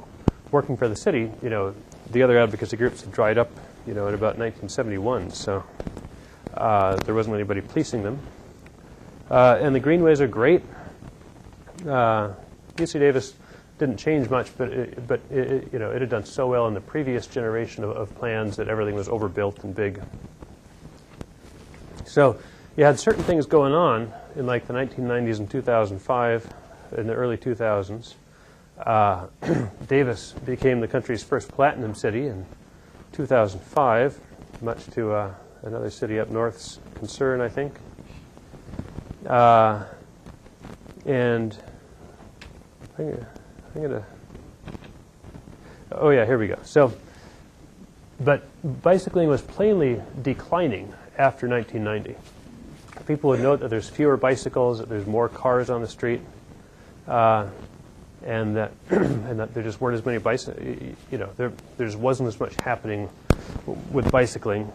working for the city, the other advocacy groups had dried up, in about 1971. So there wasn't anybody policing them. And the greenways are great. UC Davis didn't change much, but it had done so well in the previous generation of plans that everything was overbuilt and big. So you had certain things going on in like the 1990s and 2005, in the early 2000s. Davis became the country's first platinum city in 2005, much to another city up north's concern, I think. And I'm gonna. Oh yeah, here we go. So, but bicycling was plainly declining after 1990. People would note that there's fewer bicycles, that there's more cars on the street, and that there just weren't as many bicycles. There just wasn't as much happening with bicycling,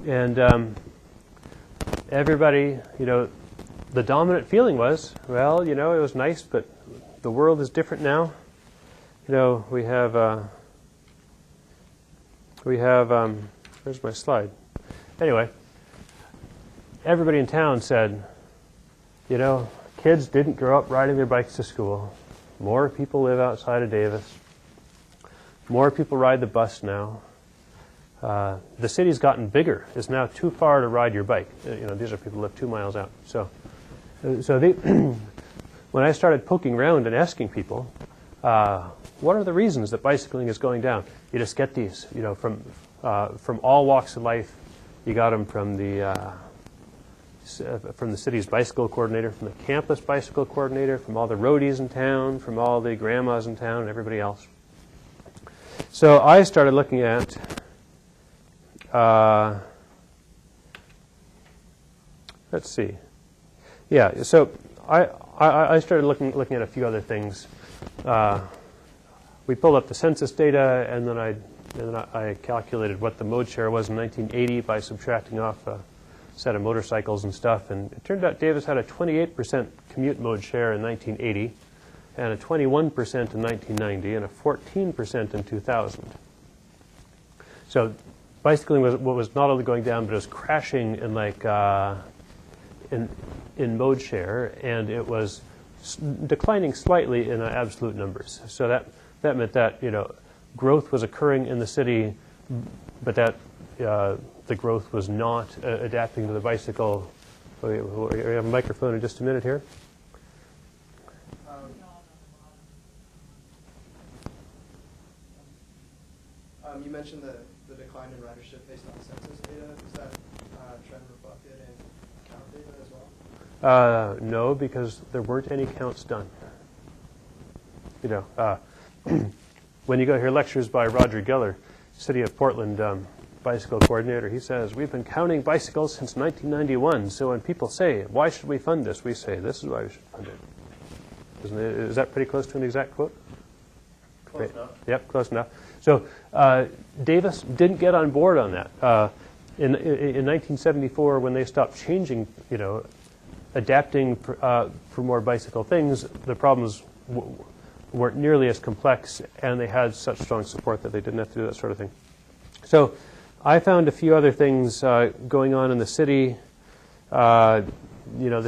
and everybody, the dominant feeling was, well, it was nice, but the world is different now. We have where's my slide? Anyway, everybody in town said, kids didn't grow up riding their bikes to school. More people live outside of Davis. More people ride the bus now. The city's gotten bigger. It's now too far to ride your bike. These are people who live 2 miles out. So when I started poking around and asking people, what are the reasons that bicycling is going down? You just get these, from all walks of life. You got them from the city's bicycle coordinator, from the campus bicycle coordinator, from all the roadies in town, from all the grandmas in town, and everybody else. So I started looking at let's see. Yeah, so I started looking at a few other things. We pulled up the census data, and then I calculated what the mode share was in 1980 by subtracting off a set of motorcycles and stuff. And it turned out Davis had a 28% commute mode share in 1980, and a 21% in 1990, and a 14% in 2000. So bicycling was not only going down, but it was crashing in in mode share, and it was declining slightly in absolute numbers. So that meant that growth was occurring in the city, but that the growth was not adapting to the bicycle. We have a microphone in just a minute here. You mentioned the decline in ridership based on census data. Is that trend reflected in count data as well? No, because there weren't any counts done. When you go hear lectures by Roger Geller, City of Portland bicycle coordinator, he says, we've been counting bicycles since 1991, so when people say, why should we fund this, we say, this is why we should fund it. Is that pretty close to an exact quote? Close enough. Yep, close enough. So Davis didn't get on board on that. In 1974, when they stopped changing, adapting for more bicycle things, the problems weren't nearly as complex, and they had such strong support that they didn't have to do that sort of thing. So I found a few other things going on in the city. The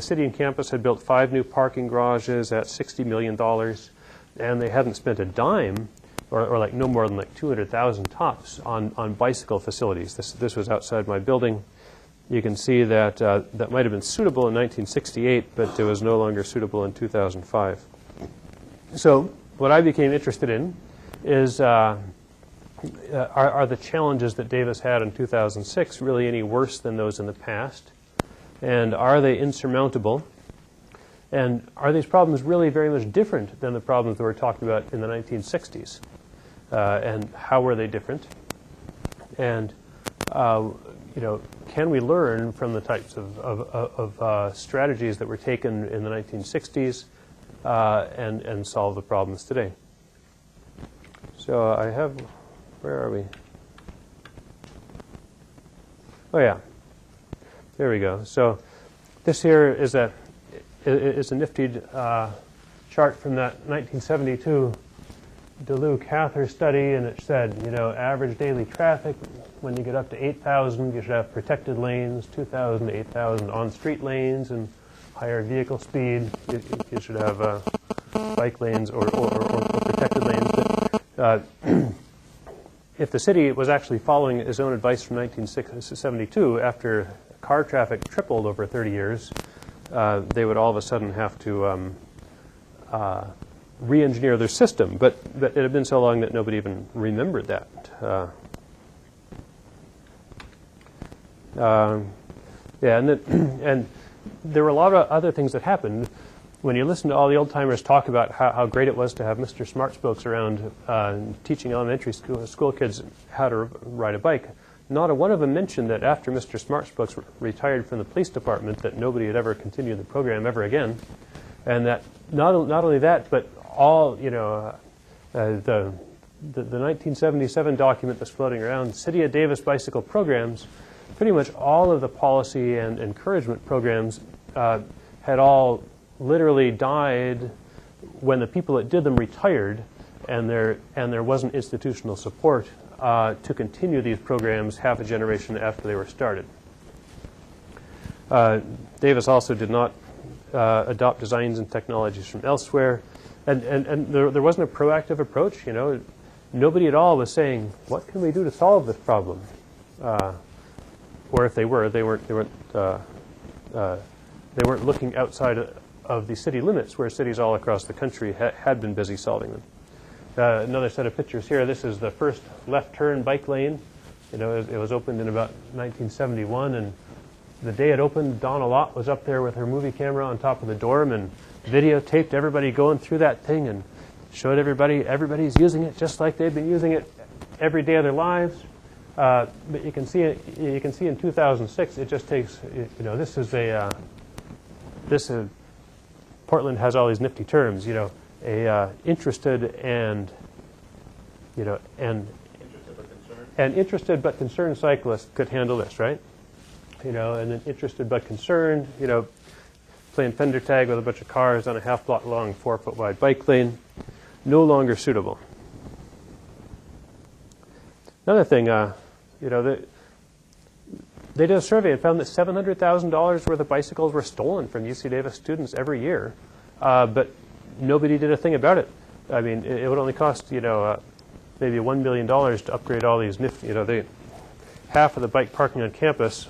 city and campus had built 5 new parking garages at $60 million, and they hadn't spent a dime, or like no more than like 200,000 tops on bicycle facilities. This was outside my building. You can see that that might have been suitable in 1968, but it was no longer suitable in 2005. So what I became interested in is are the challenges that Davis had in 2006 really any worse than those in the past? And are they insurmountable? And are these problems really very much different than the problems that we were talking about in the 1960s? And how were they different? And can we learn from the types of strategies that were taken in the 1960s and solve the problems today. So I have, where are we? Oh yeah, there we go. So this here is a nifty chart from that 1972 Duluth-Cather study, and it said, average daily traffic, when you get up to 8,000, you should have protected lanes, 2,000 to 8,000 on-street lanes, and higher vehicle speed, you should have bike lanes or protected lanes. But if the city was actually following its own advice from 1972, after car traffic tripled over 30 years, they would all of a sudden have to re-engineer their system. But it had been so long that nobody even remembered that. Yeah, and there were a lot of other things that happened. When you listen to all the old-timers talk about how great it was to have Mr. Smart Spokes around teaching elementary school kids how to ride a bike, not a one of them mentioned that after Mr. Smart Spokes retired from the police department that nobody had ever continued the program ever again. And that not only that, but all, the 1977 document that's floating around, City of Davis bicycle programs, pretty much all of the policy and encouragement programs had all literally died when the people that did them retired, and there wasn't institutional support to continue these programs half a generation after they were started. Davis also did not adopt designs and technologies from elsewhere, and there wasn't a proactive approach. Nobody at all was saying, what can we do to solve this problem? Or if they were, they weren't looking outside of the city limits, where cities all across the country had been busy solving them. Another set of pictures here. This is the first left turn bike lane. It was opened in about 1971, and the day it opened, Donna Lott was up there with her movie camera on top of the dorm and videotaped everybody going through that thing and showed everybody's using it just like they've been using it every day of their lives. But you can see in 2006, it just takes, Portland has all these nifty terms, interested and interested but concerned cyclist could handle this, right? And an interested but concerned, playing fender tag with a bunch of cars on a half-block long, 4-foot wide bike lane, no longer suitable. Another thing, they did a survey and found that $700,000 worth of bicycles were stolen from UC Davis students every year, but nobody did a thing about it. I mean, it would only cost, maybe $1 million to upgrade all these nifty, half of the bike parking on campus.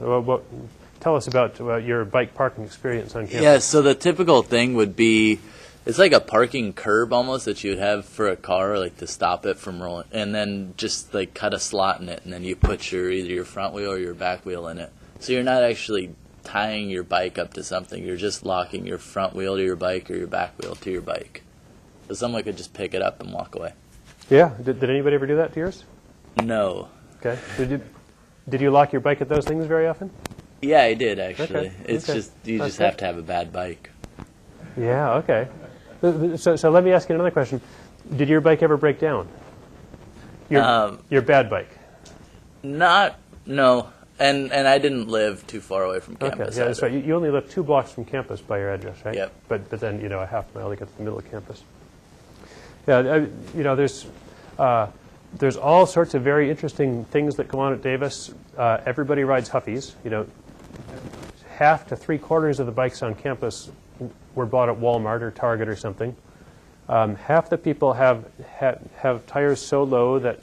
Tell us about your bike parking experience on campus. Yeah, so the typical thing would be, it's like a parking curb almost that you would have for a car, like to stop it from rolling, and then just like cut a slot in it, and then you put either your front wheel or your back wheel in it. So you're not actually tying your bike up to something, you're just locking your front wheel to your bike or your back wheel to your bike. So someone could just pick it up and walk away. Yeah, did anybody ever do that to yours? No. Okay. Did you lock your bike at those things very often? Yeah, I did actually. Okay. It's just, you That's just have to have a bad bike. Yeah, okay. So let me ask you another question. Did your bike ever break down? Your bad bike? No. And I didn't live too far away from campus. Okay, yeah, that's right. You only live 2 blocks from campus by your address, right? Yep. But then, a half mile to get to the middle of campus. Yeah, there's all sorts of very interesting things that go on at Davis. Everybody rides Huffies. Half to 3/4 of the bikes on campus were bought at Walmart or Target or something. Half the people have tires so low that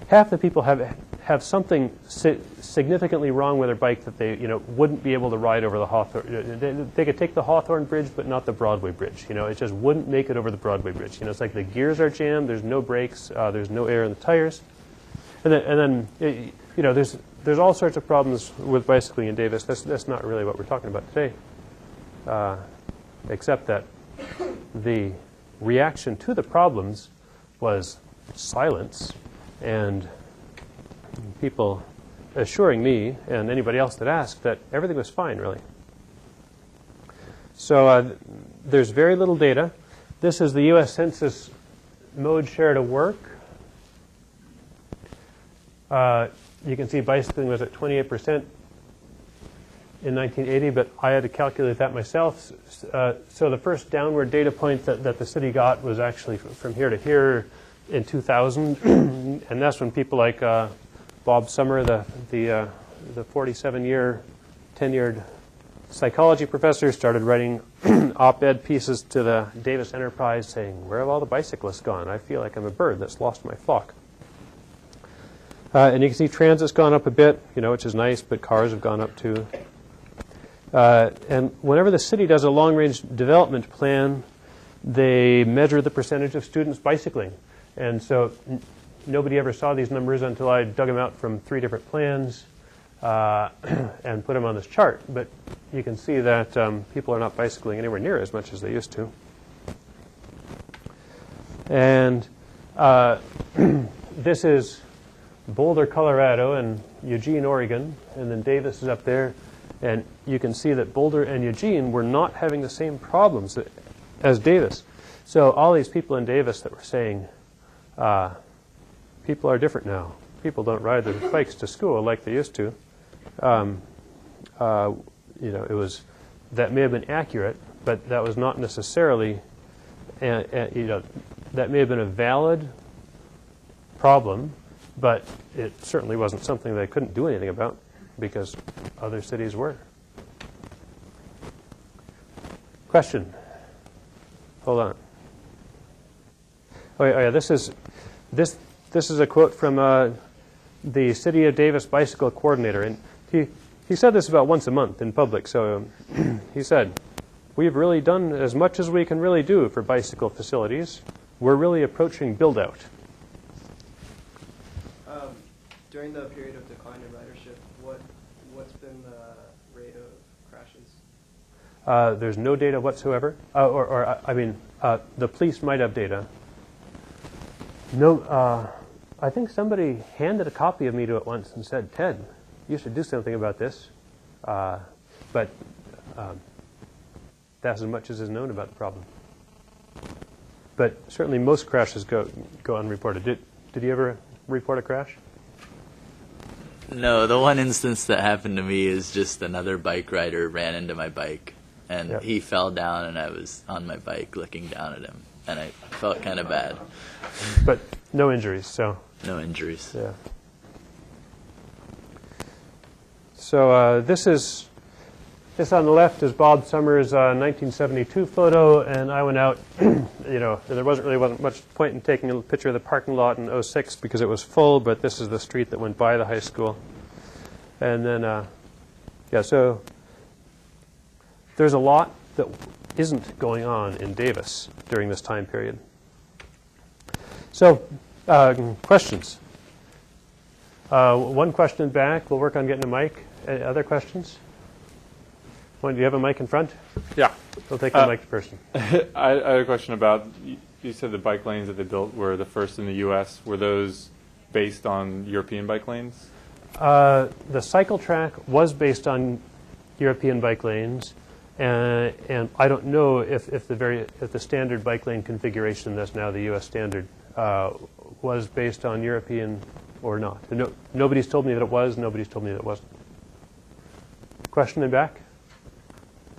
half the people have something significantly wrong with their bike that they wouldn't be able to ride over the Hawthorne. They could take the Hawthorne Bridge, but not the Broadway Bridge. It just wouldn't make it over the Broadway Bridge. It's like the gears are jammed. There's no brakes. There's no air in the tires, and then there's all sorts of problems with bicycling in Davis. That's not really what we're talking about today, except that the reaction to the problems was silence and people assuring me and anybody else that asked that everything was fine, really. So there's very little data. This is the U.S. Census mode share to work. You can see bicycling was at 28% in 1980, but I had to calculate that myself. So the first downward data point that the city got was actually from here to here in 2000, and that's when people like Bob Summer, the 47-year tenured psychology professor, started writing op-ed pieces to the Davis Enterprise saying, "Where have all the bicyclists gone? I feel like I'm a bird that's lost my flock." And you can see transit's gone up a bit, which is nice, but cars have gone up too. And whenever the city does a long-range development plan, they measure the percentage of students bicycling. And so nobody ever saw these numbers until I dug them out from 3 different plans and put them on this chart. But you can see that people are not bicycling anywhere near as much as they used to. And this is Boulder, Colorado, and Eugene, Oregon, and then Davis is up there. And you can see that Boulder and Eugene were not having the same problems as Davis. So all these people in Davis that were saying, people are different now. People don't ride their bikes to school like they used to. It was, that may have been accurate, but that was not necessarily, that may have been a valid problem, but it certainly wasn't something they couldn't do anything about because other cities were. Question? Hold on. Oh yeah, this is a quote from the City of Davis bicycle coordinator, and he said this about once a month in public. So he said, "We've really done as much as we can really do for bicycle facilities. We're really approaching build out." During the period of decline in ridership, what's been the rate of crashes? There's no data whatsoever. The police might have data. No, I think somebody handed a copy of me to it once and said, "Ted, you should do something about this." But that's as much as is known about the problem. But certainly most crashes go unreported. Did you ever report a crash? No, the one instance that happened to me is just another bike rider ran into my bike, and Yep. he fell down, and I was on my bike looking down at him, and I felt kind of bad. But no injuries, so. No injuries. Yeah. So this on the left is Bob Summers' 1972 photo, and I went out. There wasn't much point in taking a picture of the parking lot in 06 because it was full. But this is the street that went by the high school, and then so there's a lot that isn't going on in Davis during this time period. So questions. One question back. We'll work on getting a mic. Any other questions? Do you have a mic in front? Yeah. We'll take the mic person. I had a question about, you said the bike lanes that they built were the first in the U.S. Were those based on European bike lanes? The cycle track was based on European bike lanes, and I don't know if the standard bike lane configuration that's now the U.S. standard was based on European or not. Nobody's told me that it was. Nobody's told me that it wasn't. Question in back?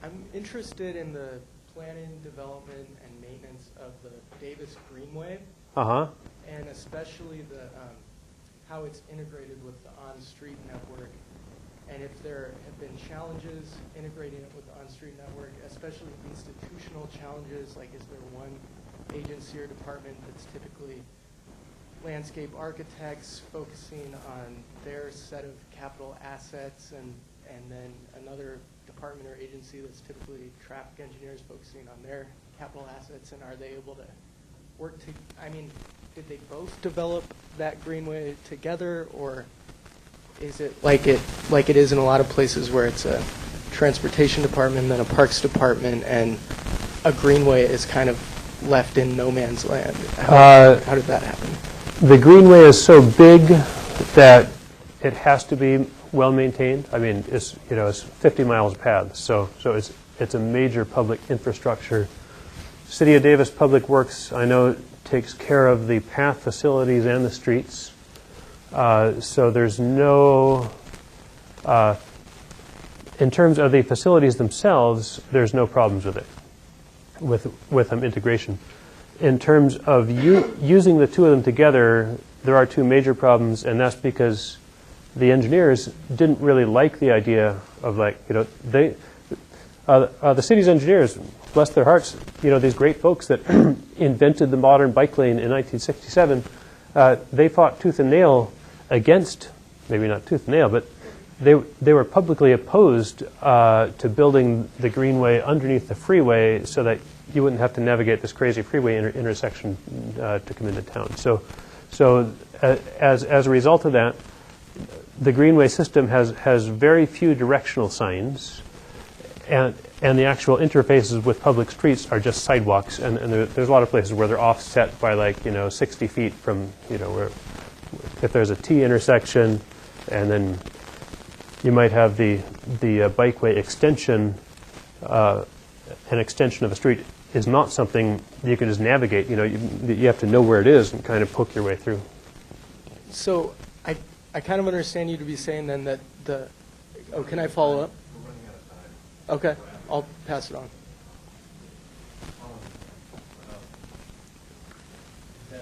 I'm interested in the planning, development, and maintenance of the Davis Greenway, and especially how it's integrated with the on-street network, and if there have been challenges integrating it with the on-street network, especially institutional challenges, like is there one agency or department that's typically landscape architects focusing on their set of capital assets, and then another department or agency that's typically traffic engineers focusing on their capital assets, and are they able to work did they both develop that greenway together, or is it like it is in a lot of places where it's a transportation department, then a parks department, and a greenway is kind of left in no man's land? How did that happen? The greenway is so big that it has to be well maintained. I mean, it's, you know, it's 50 miles of paths, so it's a major public infrastructure. City of Davis Public Works, I know, takes care of the path facilities and the streets. So there's no, in terms of the facilities themselves, there's no problems with it, with integration. In terms of using the two of them together, there are two major problems, and that's because the engineers didn't really like the idea of, like, you know, the city's engineers, bless their hearts, you know, these great folks that invented the modern bike lane in 1967, they fought tooth and nail against, maybe not tooth and nail, but they were publicly opposed to building the greenway underneath the freeway so that you wouldn't have to navigate this crazy freeway intersection to come into town. So as a result of that, the greenway system has very few directional signs, and the actual interfaces with public streets are just sidewalks, and there's a lot of places where they're offset by, like, you know, 60 feet from, you know, where if there's a T intersection, and then you might have the bikeway extension, an extension of a street is not something you can just navigate. You know, you have to know where it is and kind of poke your way through. So I kind of understand you to be saying then that oh, can I follow up? We're running out of time. Okay, I'll pass it on. You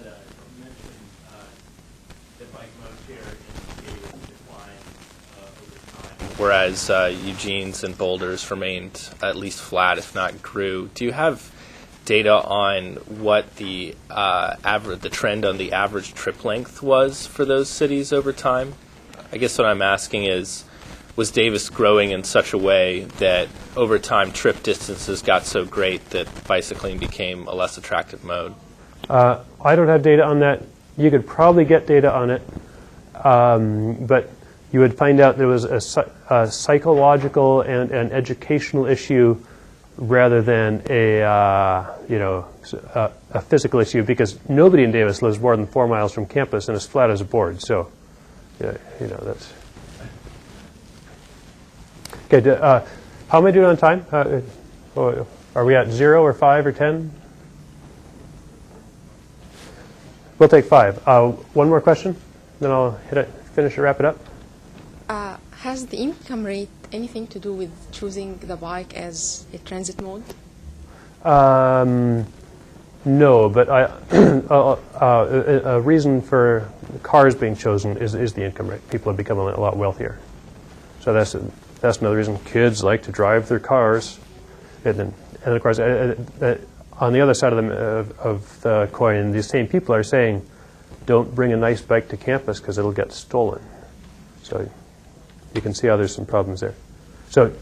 mentioned the bike modes here indicated decline over time, whereas Eugene's and Boulder's remained at least flat, if not grew. Do you have data on what the the trend on the average trip length was for those cities over time? I guess what I'm asking is, was Davis growing in such a way that over time trip distances got so great that bicycling became a less attractive mode? I don't have data on that. You could probably get data on it, but you would find out there was a psychological and educational issue rather than a physical issue, because nobody in Davis lives more than 4 miles from campus and is flat as a board. So, yeah, you know, that's okay. How am I doing on time? Are we at 0 or 5 or 10? We'll take 5. One more question, then I'll finish it, wrap it up. Has the income rate anything to do with choosing the bike as a transit mode? No, but a reason for cars being chosen is the income rate. People have become a lot wealthier. So that's another reason. Kids like to drive their cars. And of course, on the other side of the coin, these same people are saying, don't bring a nice bike to campus because it'll get stolen. So you can see how there's some problems there. So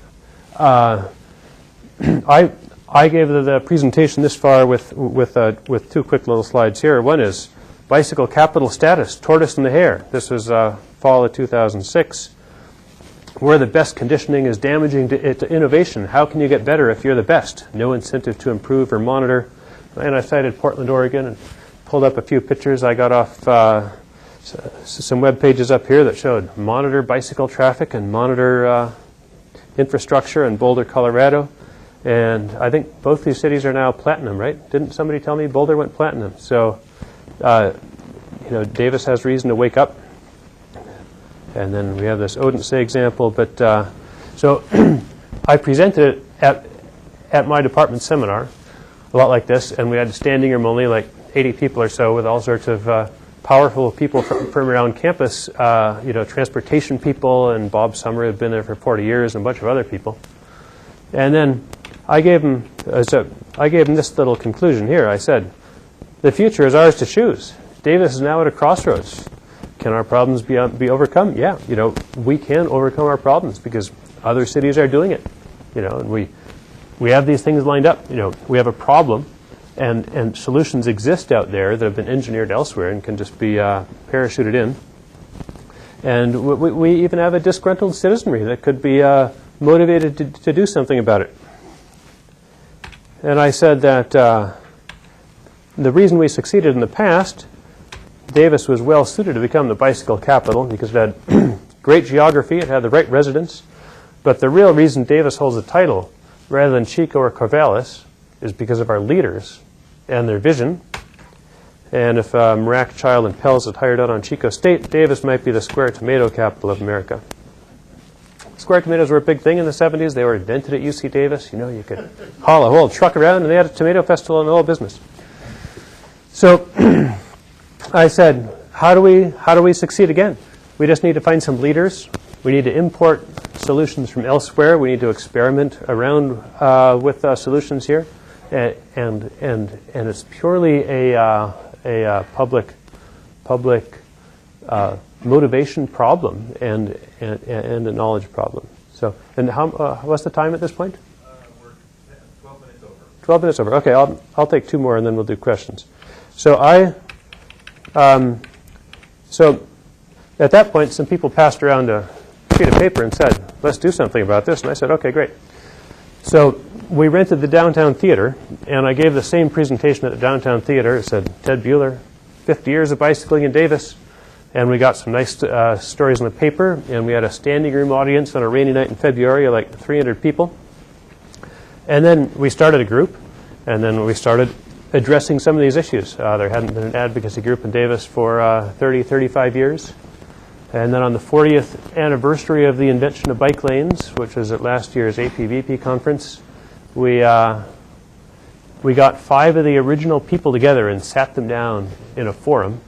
I gave the presentation this far with 2 quick little slides here. One is bicycle capital status, tortoise and the hare. This was fall of 2006. Where the best conditioning is damaging to innovation. How can you get better if you're the best? No incentive to improve or monitor. And I cited Portland, Oregon, and pulled up a few pictures I got off some web pages up here that showed monitor bicycle traffic and monitor infrastructure in Boulder, Colorado. And I think both these cities are now platinum, right? Didn't somebody tell me Boulder went platinum? So, you know, Davis has reason to wake up. And then we have this Odense example. But so I presented it at my department seminar, a lot like this, and we had a standing room only, like 80 people or so, with all sorts of powerful people from around campus, you know, transportation people, and Bob Summer had been there for 40 years, and a bunch of other people. And then I gave him this little conclusion here. I said, the future is ours to choose. Davis is now at a crossroads. Can our problems be overcome? Yeah, you know, we can overcome our problems because other cities are doing it. You know, and we have these things lined up. You know, we have a problem, and solutions exist out there that have been engineered elsewhere and can just be parachuted in. And we even have a disgruntled citizenry that could be motivated to do something about it. And I said that the reason we succeeded in the past, Davis was well suited to become the bicycle capital because it had great geography. It had the right residents. But the real reason Davis holds the title rather than Chico or Corvallis is because of our leaders and their vision. And if Marac, Child, and Pels had hired out on Chico State, Davis might be the square tomato capital of America. Square tomatoes were a big thing in the 70s. They were invented at UC Davis. You know, you could haul a whole truck around, and they had a tomato festival and the whole business. So I said, how do we succeed again? We just need to find some leaders. We need to import solutions from elsewhere. We need to experiment around with solutions here, and it's purely a public motivation problem and a knowledge problem. So, and what's the time at this point? We're 12 minutes over. 12 minutes over. Okay, I'll take 2 more and then we'll do questions. So so at that point, some people passed around a sheet of paper and said, let's do something about this. And I said, okay, great. So we rented the downtown theater, and I gave the same presentation at the downtown theater. It said, Ted Buehler, 50 years of bicycling in Davis. And we got some nice stories in the paper, and we had a standing room audience on a rainy night in February, like 300 people. And then we started a group, and then we started addressing some of these issues. There hadn't been an advocacy group in Davis for 30, 35 years. And then on the 40th anniversary of the invention of bike lanes, which was at last year's APVP conference, we got 5 of the original people together and sat them down in a forum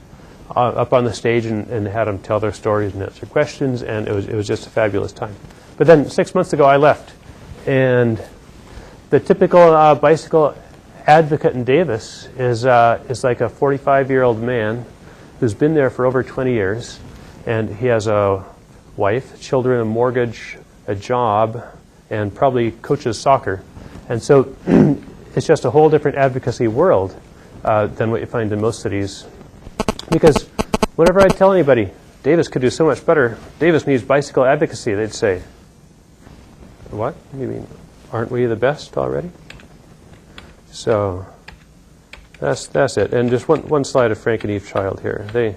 up on the stage and had them tell their stories and answer questions, and it was just a fabulous time. But then 6 months ago I left, and the typical bicycle advocate in Davis is like a 45-year-old man who's been there for over 20 years, and he has a wife, children, a mortgage, a job, and probably coaches soccer. And so it's just a whole different advocacy world than what you find in most cities. Because whenever I tell anybody, Davis could do so much better, Davis needs bicycle advocacy, they'd say, what? You mean, aren't we the best already? So that's it. And just one slide of Frank and Eve Child here. They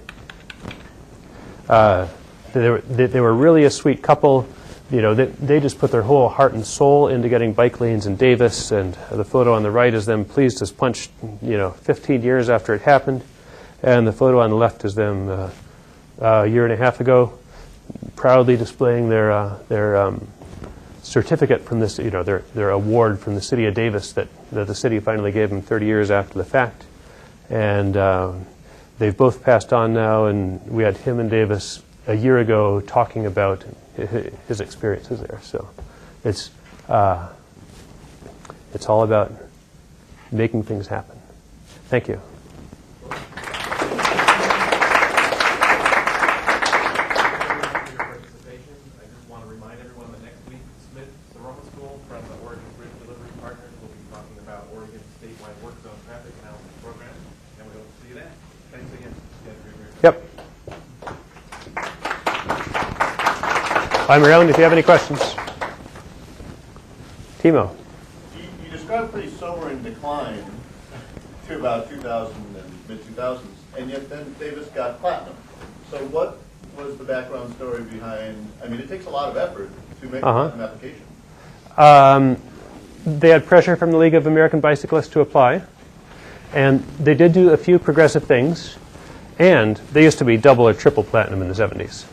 were really a sweet couple. You know, they just put their whole heart and soul into getting bike lanes in Davis, and the photo on the right is them pleased as punch, 15 years after it happened. And the photo on the left is them a year and a half ago, proudly displaying their certificate from this, their award from the city of Davis that the city finally gave them 30 years after the fact. And they've both passed on now, and we had him and Davis a year ago talking about his experiences there. So it's all about making things happen. Thank you. Yep. I'm around if you have any questions. Timo. You described a pretty sobering decline to about 2000 and mid-2000s, and yet then Davis got platinum. So what was the background story behind, it takes a lot of effort to make a platinum application. They had pressure from the League of American Bicyclists to apply, and they did do a few progressive things. And they used to be double or triple platinum in the 70s.